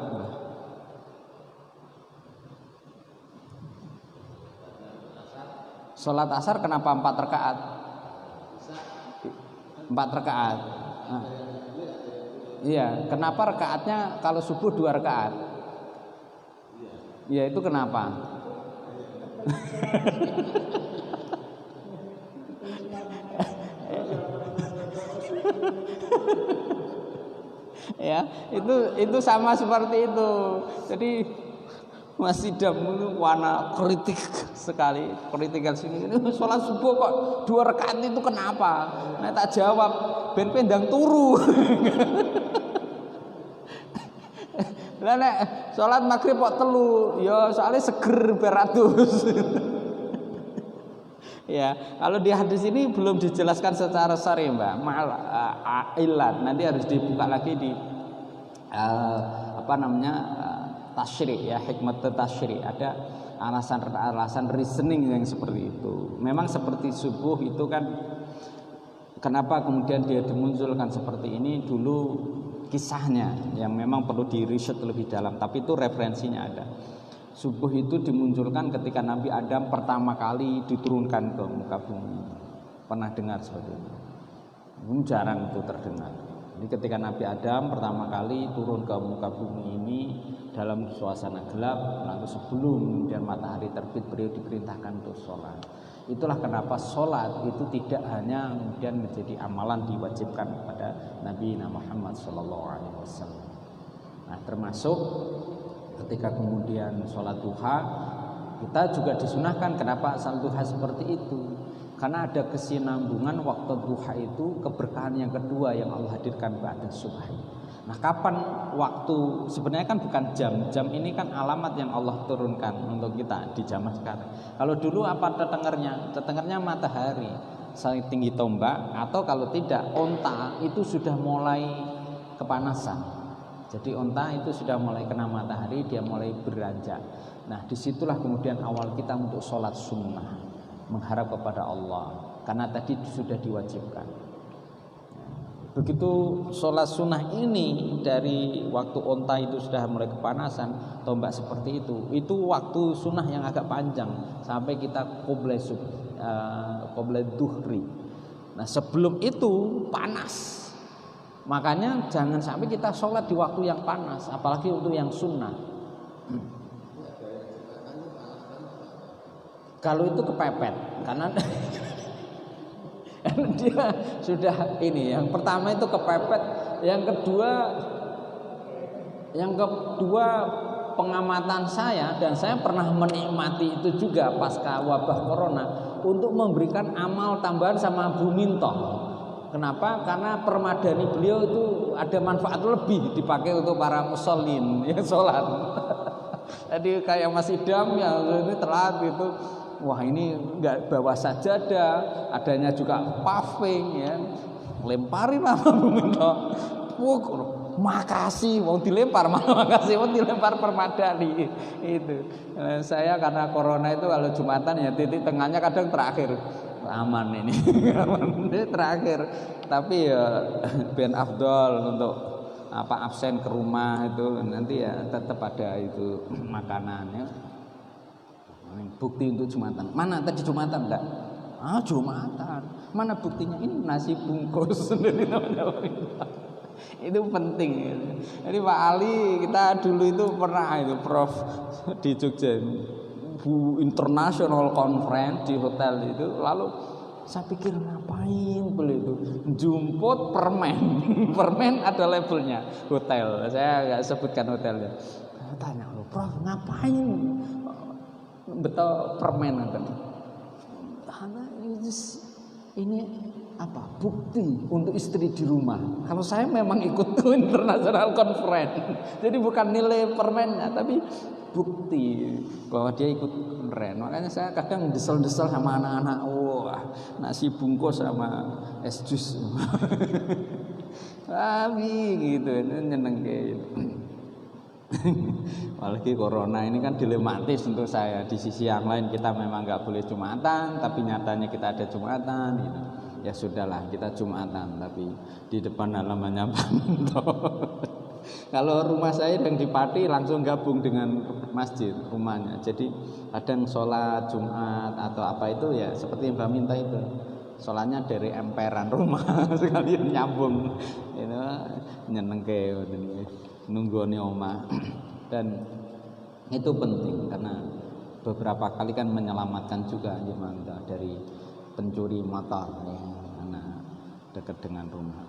Sholat asar kenapa 4 rakaat? 4 rakaat. Nah. Iya, kenapa rakaatnya kalau subuh 2 rakaat? Iya, itu kenapa? Ya, itu sama seperti itu. Jadi masih dalam warna kritik sekali, kritikal sini. Sholat subuh kok 2 rakaat itu kenapa? Nah, tak jawab, ben pendang turu. Lah nek sholat maghrib kok telu, ya soalnya seger beratus. Ya, kalau di hadis ini belum dijelaskan secara syar'i, Mbak. Ilat nanti harus dibuka lagi di tasyri' ya, hikmat tasyri'. Ada alasan reasoning yang seperti itu. Memang seperti subuh itu kan Kenapa kemudian dia dimunculkan seperti ini? Dulu kisahnya yang memang perlu di riset lebih dalam, tapi itu referensinya ada. Subuh itu dimunculkan ketika Nabi Adam pertama kali diturunkan ke muka bumi. Pernah dengar seperti itu? Jarang itu terdengar. Jadi ketika Nabi Adam pertama kali turun ke muka bumi ini dalam suasana gelap, lalu sebelum kemudian matahari terbit, beliau diperintahkan untuk sholat. Itulah kenapa sholat itu tidak hanya kemudian menjadi amalan diwajibkan kepada Nabi Muhammad SAW. Nah, termasuk ketika kemudian sholat duha, kita juga disunahkan. Kenapa sholat duha seperti itu? Karena ada kesinambungan waktu duha itu keberkahan yang kedua yang Allah hadirkan ba'da subhi. Nah, kapan waktu? Sebenarnya kan bukan jam. Jam ini kan alamat yang Allah turunkan untuk kita di zaman sekarang. Kalau dulu apa tetengernya? Tetengernya matahari saling tinggi tombak, atau kalau tidak onta itu sudah mulai kepanasan. Jadi onta itu sudah mulai kena matahari, dia mulai beranjak. Nah, disitulah kemudian awal kita untuk sholat sunnah, mengharap kepada Allah, karena tadi sudah diwajibkan. Begitu sholat sunnah ini dari waktu onta itu sudah mulai kepanasan, tombak seperti itu waktu sunnah yang agak panjang sampai kita qoblai duhri. Nah, sebelum itu panas. Makanya jangan sampai kita sholat di waktu yang panas, apalagi untuk yang sunnah. Kalau itu kepepet, karena dia sudah ini. Yang pertama itu kepepet, yang kedua pengamatan saya, dan saya pernah menikmati itu juga pasca wabah corona, untuk memberikan amal tambahan sama Bu Minto. Kenapa? Karena permadani beliau itu ada manfaat lebih dipakai untuk para musallin yang sholat. Jadi kayak Mas Idam yang ini telat gitu, wah ini nggak bawa sajadah, adanya juga paving ya, lemparin lah Bu Minto. Makasih, mau dilempar malah makasih, mau dilempar permadani itu. Saya karena corona itu kalau Jumatan ya titik tengahnya kadang terakhir. Aman ini, aman ini terakhir. Tapi ya ben afdol untuk absen ke rumah itu nanti ya tetap ada itu makanannya. Bukti untuk Jumatan. Mana tadi Jumatan enggak? Jumatan. Mana buktinya? Ini nasi bungkus dari itu penting. Jadi Pak Ali kita dulu itu pernah itu Prof di Jogja. International conference di hotel itu, lalu saya pikir ngapain beli itu, jumput permen ada labelnya hotel, saya nggak sebutkan hotelnya. Tanya lo Prof ngapain betul permen karena ini apa bukti untuk istri di rumah. Kalau saya memang ikut international conference, jadi bukan nilai permennya tapi bukti bahwa dia ikut keren. Makanya saya kadang desel-desel sama anak-anak, wah nasi bungkus sama es jus tapi gitu nyeneng kayak gitu. Apalagi corona ini kan dilematis untuk saya. Di sisi yang lain kita memang nggak boleh Jumatan, tapi nyatanya kita ada Jumatan gitu. Ya sudahlah kita Jumatan, tapi di depan halamannya Pak Minto. Kalau rumah saya yang di Pati langsung gabung dengan masjid rumahnya. Jadi kadang sholat Jumat atau apa itu ya seperti yang Mbak minta itu. Sholatnya dari emperan rumah sekalian nyambung. Itu nyenengke nunggone omah. Dan itu penting karena beberapa kali kan menyelamatkan juga gimana dari pencuri motor ya, karena dekat dengan rumah.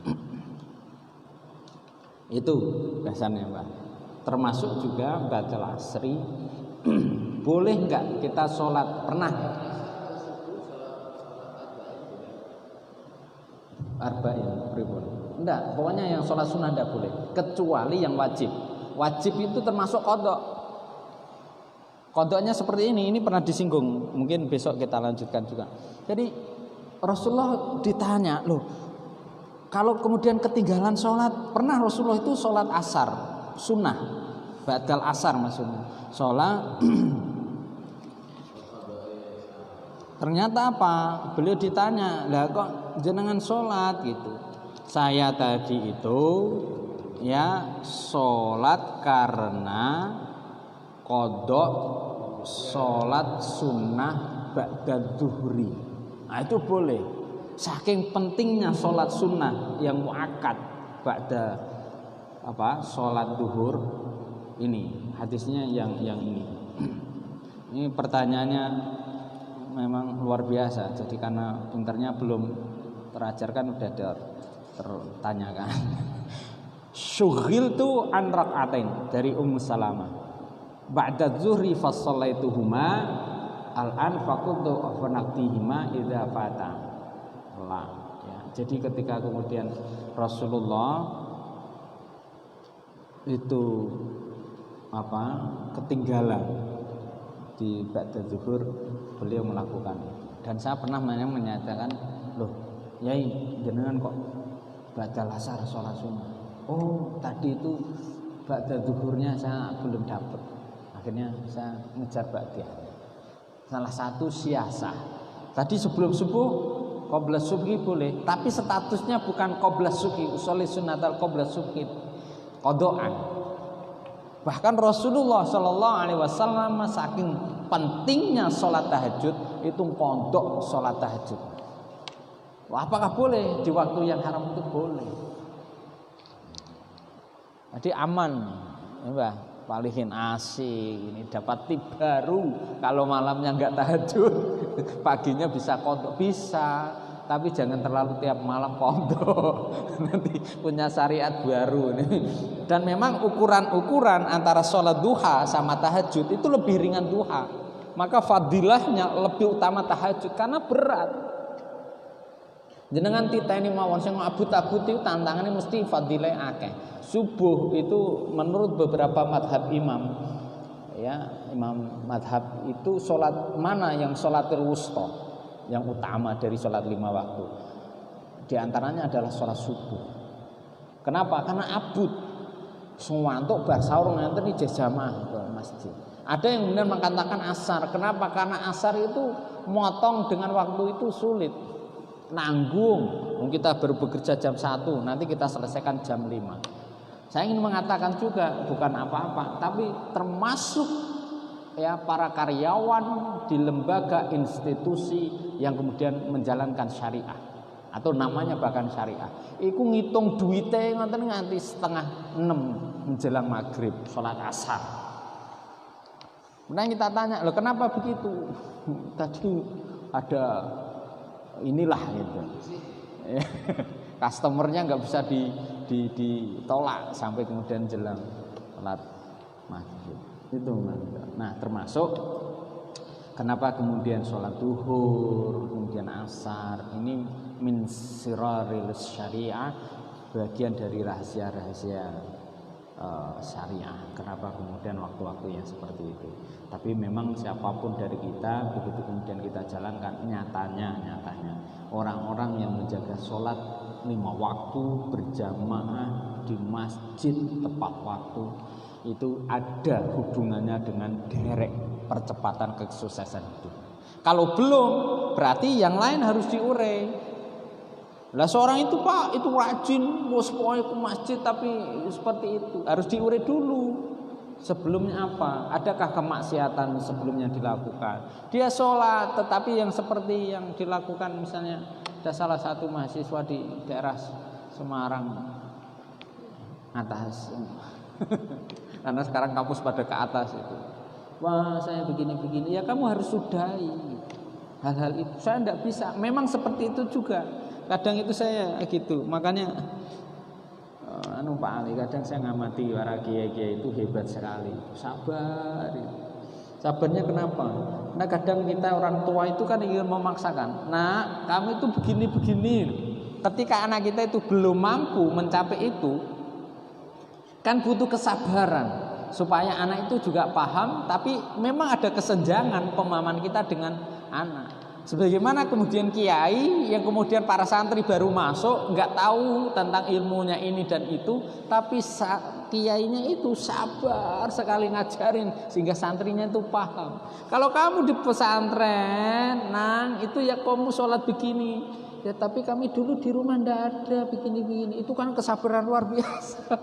Itu biasanya Mbak. Termasuk juga batal asri. Boleh enggak kita sholat? Pernah? Arba'in pripun? Enggak, pokoknya yang sholat sunnah enggak boleh, kecuali yang wajib. Wajib itu termasuk qadha. Qadhanya seperti ini pernah disinggung. Mungkin besok kita lanjutkan juga. Jadi Rasulullah ditanya, loh kalau kemudian ketinggalan sholat, pernah Rasulullah itu sholat asar sunnah, batal asar maksudnya, sholat Ternyata apa? Beliau ditanya, lah kok jenengan sholat gitu. Saya tadi itu ya sholat karena qodok sholat sunnah ba'da zuhri. Nah itu boleh. Saking pentingnya sholat sunnah yang muakkad ba'da sholat duhur ini. Hadisnya yang ini. Ini pertanyaannya memang luar biasa. Jadi karena pinternya belum terajarkan udah tertanyakan. Syughiltu an rak'atain dari Ummu Salamah. Ba'da zuhri fa shallaituhuma al-an faqultu fanaqtihima idza fata. Ya. Jadi ketika kemudian Rasulullah itu ketinggalan di ba'da zuhur, beliau melakukan. Dan saya pernah menyatakan, loh, Yai, jenengan kok ba'da asar sholat sunnah? Oh, tadi itu ba'da zuhurnya saya belum dapat. Akhirnya saya ngejar ba'da. Salah satu siasah. Tadi sebelum subuh qabla subhi boleh, tapi statusnya bukan qabla subhi, usolli sunnatal qabla subhi, qada'an. Bahkan Rasulullah Shallallahu Alaihi Wasallam saking pentingnya sholat tahajud itu qadha sholat tahajud. Apakah boleh di waktu yang haram? Itu boleh. Jadi aman, ya, palihin AC ini dapat tip baru. Kalau malamnya nggak tahajud, paginya bisa qadha, bisa. Tapi jangan terlalu tiap malam qadha. Nanti punya syariat baru nih. Dan memang ukuran-ukuran antara sholat duha sama tahajud itu lebih ringan duha. Maka fadilahnya lebih utama tahajud karena berat. Jenengan titeni mawon sing abut-abut itu tantangannya mesti fadilah akeh. Subuh itu menurut beberapa madhab imam, ya, imam madhab itu sholat mana yang sholatul wusta, yang utama dari sholat 5 waktu. Di antaranya adalah sholat subuh. Kenapa? Karena abut. Semua untuk bahasa orang nanti di jamaah ke masjid. Ada yang benar mengatakan asar. Kenapa? Karena asar itu motong dengan waktu itu sulit. Nanggung. Kita baru bekerja jam 1, nanti kita selesaikan jam 5. Saya ingin mengatakan juga bukan apa-apa, tapi termasuk ya para karyawan di lembaga institusi yang kemudian menjalankan syariah atau namanya bahkan syariah. Iku ngitung duite ngoten nganti 5:30 menjelang maghrib sholat asar. Kemudian kita tanya, loh kenapa begitu? Tadi ada inilah gitu. Customernya nggak bisa ditolak sampai kemudian jelang sholat maghrib. Itu. Nah termasuk kenapa kemudian sholat duhur, kemudian asar ini min siraril syariah, bagian dari rahasia-rahasia syariah. Kenapa kemudian waktu-waktu yang seperti itu? Tapi memang siapapun dari kita, begitu kemudian kita jalankan, nyatanya orang-orang yang menjaga sholat 5 waktu berjamaah di masjid tepat waktu itu ada hubungannya dengan derek percepatan kesuksesan hidup. Kalau belum, berarti yang lain harus diurai. Lah seorang itu Pak, itu rajin, pokoknya ke masjid tapi seperti itu harus diurai dulu. Sebelumnya apa? Adakah kemaksiatan sebelumnya dilakukan? Dia sholat, tetapi yang seperti yang dilakukan misalnya ada salah satu mahasiswa di daerah Semarang atas, karena sekarang kampus pada ke atas itu. Wah saya begini-begini, ya kamu harus sudahi hal-hal itu. Saya tidak bisa. Memang seperti itu juga. Kadang itu saya gitu, makanya Pak Ali, kadang saya ngamati para kiai-kiai itu hebat sekali, sabar. Sabarnya kenapa? Nah kadang kita orang tua itu kan ingin memaksakan. Nah kamu itu begini-begini. Ketika anak kita itu belum mampu mencapai itu, kan butuh kesabaran supaya anak itu juga paham. Tapi memang ada kesenjangan pemahaman kita dengan anak. Sebagaimana kemudian kiai yang kemudian para santri baru masuk nggak tahu tentang ilmunya ini dan itu, tapi kiainya itu sabar sekali ngajarin sehingga santrinya itu paham. Kalau kamu di pesantren, Nang, itu ya kamu sholat begini. Ya tapi kami dulu di rumah ndak ada begini-begini. Itu kan kesabaran luar biasa.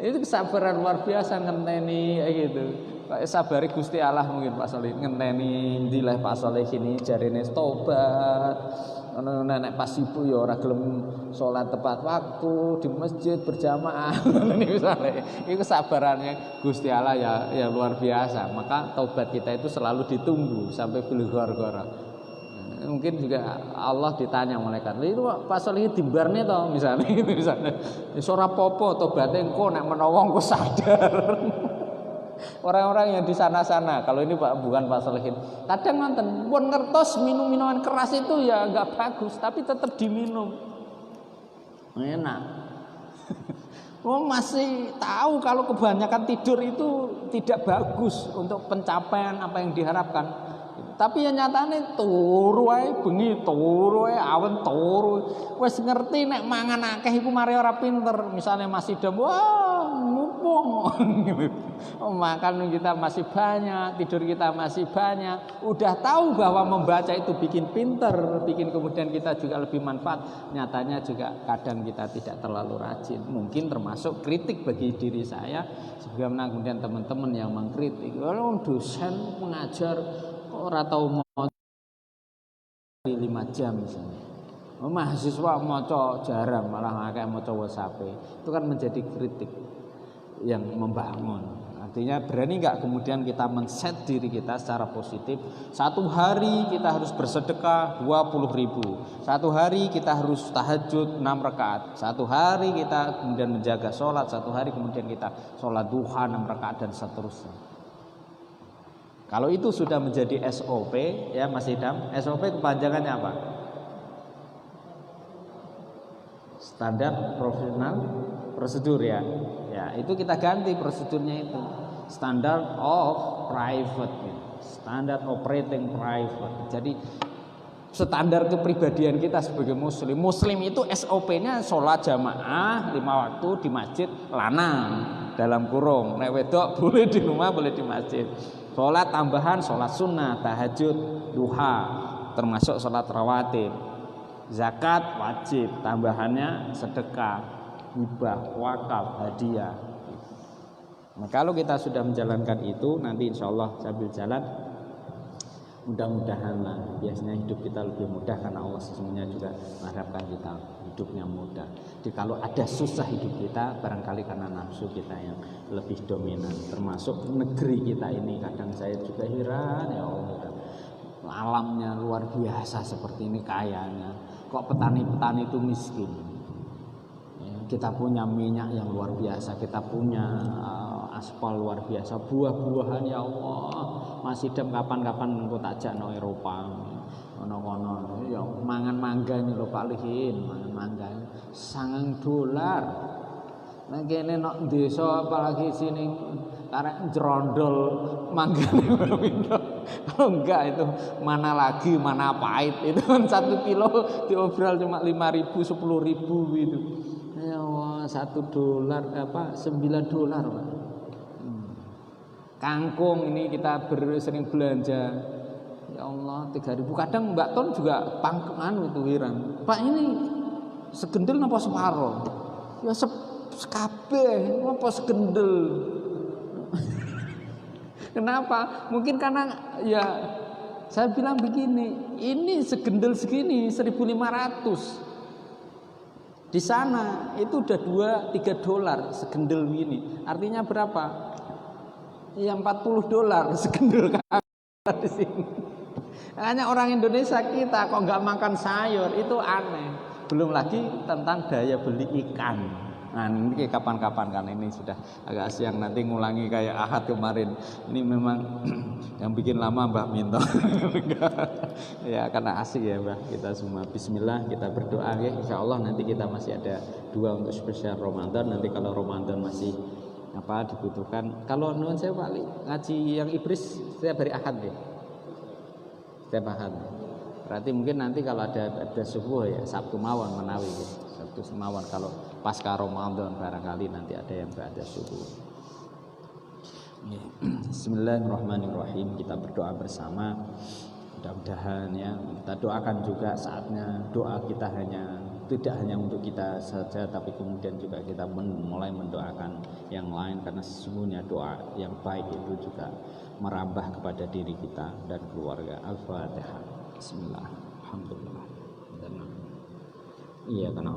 Itu kesabaran luar biasa ngenteni gitu. Kayak sabari Gusti Allah mungkin Pak Soleh ngenteni ndilah Pak Soleh ini jarine tobat. Nenek pas ibu ya ora gelem salat tepat waktu di masjid berjamaah. Ini misalnya itu kesabarannya Gusti Allah ya luar biasa. Maka taubat kita itu selalu ditunggu sampai bulughar-ghar. Mungkin juga Allah ditanya malaikat, itu Pak Soleh dimbarne to misalnya itu misalnya. Wis ora apa-apa tobaté engko nek menawa engko sadar. Orang-orang yang di sana-sana, kalau ini Pak bukan Pak Solehin, kadang nonton, pun ngertos minuman keras itu ya nggak bagus, tapi tetap diminum, enak. Oh masih tahu kalau kebanyakan tidur itu tidak bagus untuk pencapaian apa yang diharapkan. Tapi yang nyatane turu wae bengi, turu wae awen, turu. Wis ngerti nek mangan akeh iku mari ora pinter. Misalnya masih dem, wah mumpung. Makan kita masih banyak, tidur kita masih banyak. Udah tahu bahwa membaca itu bikin pinter, bikin kemudian kita juga lebih manfaat. Nyatanya juga kadang kita tidak terlalu rajin. Mungkin termasuk kritik bagi diri saya. Sebagaimana kemudian teman-teman yang mengkritik, kalau dosen mengajar ora tau mau 5 jam misalnya. Mahasiswa maca jarang, malah akeh maca WhatsApp. Itu kan menjadi kritik yang membangun. Artinya berani enggak kemudian kita men-set diri kita secara positif. Satu hari kita harus bersedekah 20.000. Satu hari kita harus tahajud 6 rakaat. Satu hari kita kemudian menjaga sholat. Satu hari kemudian kita sholat duha 6 rakaat dan seterusnya. Kalau itu sudah menjadi SOP ya Mas Idam, SOP kepanjangannya apa? Standar profesional prosedur ya. Ya, itu kita ganti prosedurnya itu. Standard of private, standard operating private. Jadi standar kepribadian kita sebagai muslim. Muslim itu SOP-nya sholat jamaah 5 waktu di masjid lanang dalam kurung. Nek wedok boleh di rumah, boleh di masjid. Sholat tambahan, sholat sunnah, tahajud, duha, termasuk sholat rawatib. Zakat wajib, tambahannya sedekah, hibah, wakaf, hadiah. Nah, kalau kita sudah menjalankan itu, nanti insya Allah sambil jalan, mudah-mudahan lah. Biasanya hidup kita lebih mudah karena Allah sesungguhnya juga mengharapkan kita hidupnya mudah. Jadi kalau ada susah hidup kita, barangkali karena nafsu kita yang lebih dominan. Termasuk negeri kita ini, kadang saya juga heran ya Allah. Alamnya luar biasa seperti ini kayanya. Kok petani-petani itu miskin? Ya, kita punya minyak yang luar biasa, kita punya aspal luar biasa, buah-buahan ya Allah. Masih dem kapan-kapan engko tak jakno Eropa. Ono-ono ya mangan mangga ini lho Pak Lihin, mangan mangga $9. Nek kene nok desa apalagi sini karek jrondol manggane piro. Kalau enggak itu mana lagi, mana pahit. Itu kan 1 kilo diobral cuma 5.000, 10.000 gitu. Ya Allah, $1 apa $9 Pak. Kangkung ini kita sering belanja. Ya Allah 3.000. Kadang Mbak Ton juga pangkeman itu heran. Pak ini segendel napa separo? Ya sekabeh apa segendel. Kenapa? Mungkin karena ya saya bilang begini, ini segendel segini 1.500. Di sana itu udah $2-3 segendel ini. Artinya berapa? Ya $40 segendel di sini. Hanya orang Indonesia kita kok nggak makan sayur, itu aneh. Belum lagi tentang daya beli ikan. Nah ini kapan-kapan kan, ini sudah agak siang, nanti ngulangi kayak Ahad kemarin. Ini memang yang bikin lama Mbak Minto. Ya karena asik ya Mbak, kita semua bismillah, kita berdoa ya. Insya Allah nanti kita masih ada 2 untuk spesial Ramadan. Nanti kalau Ramadan masih dibutuhkan, kalau nuwun saya Pak ngaji yang Ibris setiap hari Ahad deh. Setiap Ahad. Berarti mungkin nanti kalau ada subuh ya Sabtu mawon menawi ya. Sabtu mawon kalau pasca Ramadan barangkali nanti ada yang berada subuh. Bismillahirrahmanirrahim. Kita berdoa bersama. Mudah-mudahan ya, kita doakan juga saatnya doa kita tidak hanya untuk kita saja, tapi kemudian juga kita mulai mendoakan yang lain, karena sesungguhnya doa yang baik itu juga merambah kepada diri kita dan keluarga. Al-Fatihah. Bismillah. Alhamdulillah. Iya karena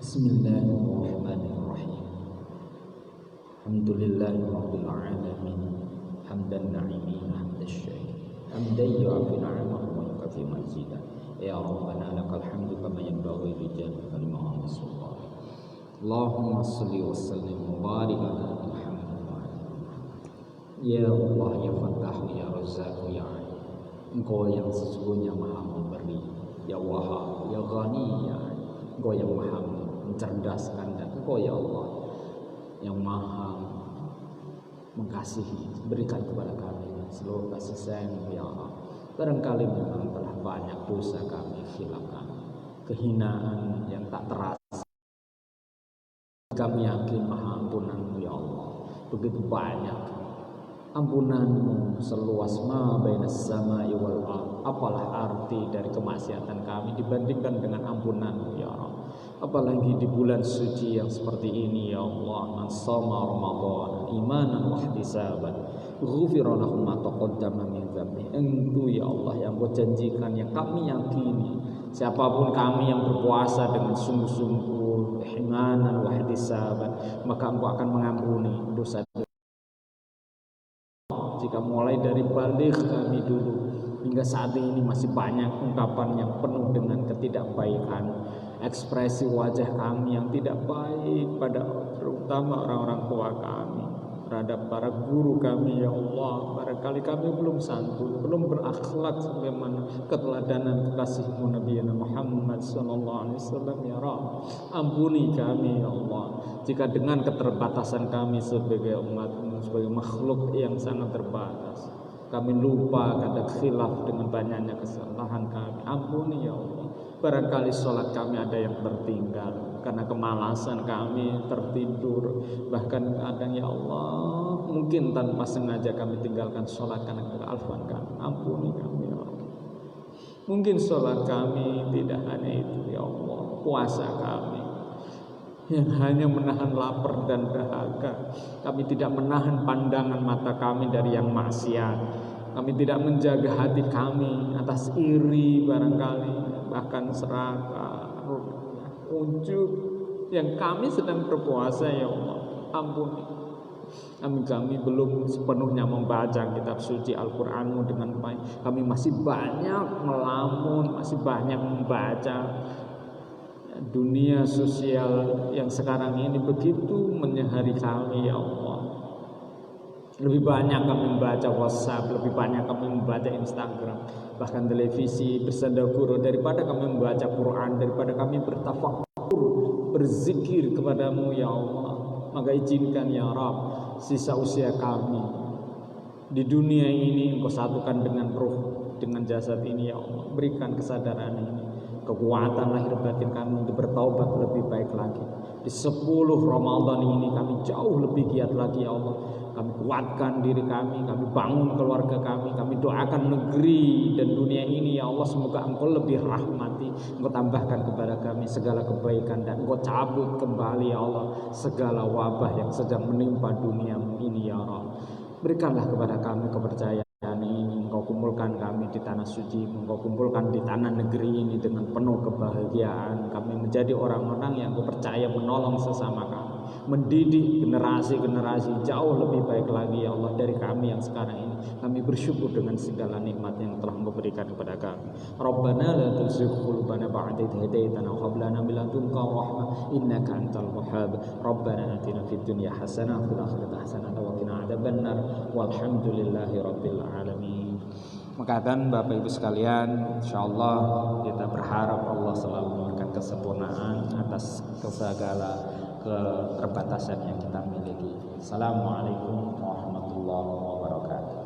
Bismillahirrahmanirrahim. Alhamdulillahirabbil alamin. Hamdan na'imin hamdasyai. Hamdan yu'afi na'amahu wa yukafi mazida. Ya Rabbana lakal hamdu kama yanbaghi li jalali kalimati sultan. Allahumma shalli wa sallim wa barik ala Muhammad. Ya Allah ya Fattah ya Razzaq ya Ali. Engkau yang sesungguhnya Maha memberi. Ya Wahhab ya Ghani ya Ali. Engkau yang Maha mencerdaskan, dan Engkau ya Allah yang Maha mengasihi. Berikan kepada kami seluruh kasih sayang ya Allah. Barangkali memang telah banyak dosa kami, khilaf kami, kehinaan yang tak terasa. Kami yakin Maha ampunan-Mu ya Allah. Begitu banyak ampunan-Mu seluas ma bainas samai wal ardh. Apalah arti dari kemaksiatan kami dibandingkan dengan ampunan-Mu ya Allah. Apalagi di bulan suci yang seperti ini ya Allah. Man shoma Ramadan imanan wa ihtisaban ghufira lahu ma taqaddama min dzambi. Engkau ya Allah yang Kau janjikan, yang kami yakini, siapapun kami yang berpuasa dengan sungguh-sungguh imanan wa ihtisaban, maka Engkau akan mengampuni dosa-dosa. Jika mulai dari balik kami dulu hingga saat ini masih banyak ungkapan yang penuh dengan ketidakbaikan, ekspresi wajah kami yang tidak baik pada terutama orang-orang tua kami, terhadap para guru kami ya Allah. Barangkali kami belum santun, belum berakhlak sebagaimana keteladanan kekasih-Mu Nabi Muhammad SAW ya Rabb. Ampuni kami ya Allah jika dengan keterbatasan kami sebagai umat-Mu, sebagai makhluk yang sangat terbatas, kami lupa kadang khilaf dengan banyaknya kesalahan kami. Ampuni ya Allah. Barangkali sholat kami ada yang tertinggal karena kemalasan kami, tertidur, bahkan kadang ya Allah mungkin tanpa sengaja kami tinggalkan sholat karena kealfan kami. Ampuni kami ya Allah. Mungkin sholat kami tidak hanya itu ya Allah, puasa kami yang hanya menahan lapar dan dahaga. Kami tidak menahan pandangan mata kami dari yang maksiat. Kami tidak menjaga hati kami atas iri barangkali, bahkan serakah, ujub yang kami sedang berpuasa ya Allah. Ampuni. Kami belum sepenuhnya membaca kitab suci Al-Quran-Mu dengan baik. Kami masih banyak melamun, masih banyak membaca. Dunia sosial yang sekarang ini begitu menyehari kami ya Allah. Lebih banyak kami membaca WhatsApp, lebih banyak kami membaca Instagram, bahkan televisi bersandaguru, daripada kami membaca Quran, daripada kami bertafakur, berzikir kepadamu ya Allah. Maka izinkan ya Rabb, sisa usia kami di dunia ini Engkau satukan dengan ruh, dengan jasad ini ya Allah. Berikan kesadaran ini, kekuatan lahir batin kami untuk bertaubat lebih baik lagi. Di 10 Ramadan ini kami jauh lebih giat lagi ya Allah. Kami kuatkan diri kami bangun keluarga kami doakan negeri dan dunia ini ya Allah. Semoga Engkau lebih rahmati, Engkau tambahkan kepada kami segala kebaikan, dan Engkau cabut kembali ya Allah segala wabah yang sedang menimpa dunia ini ya Allah. Berikanlah kepada kami kepercayaan ini. Engkau kumpulkan kami di tanah suci, Engkau kumpulkan di tanah negeri ini dengan penuh kebahagiaan. Kami menjadi orang-orang yang Engkau percaya menolong sesama kami, mendidik generasi-generasi jauh lebih baik lagi ya Allah dari kami yang sekarang ini. Kami bersyukur dengan segala nikmat yang telah Engkau berikan kepada kami. Rabbana la tuzigh qulubana ba'da idh hadaitana wa hab lana min ladunka rahmah innaka antal wahhab. Rabbana atina fid dunya hasanah wa fil akhirati hasanah wa qina adzabannar. Walhamdulillahi rabbil alamin. Maka kan Bapak Ibu sekalian, insyaallah kita berharap Allah selalu memberikan kesempurnaan atas segala keterbatasan yang kita miliki. Assalamualaikum warahmatullahi wabarakatuh.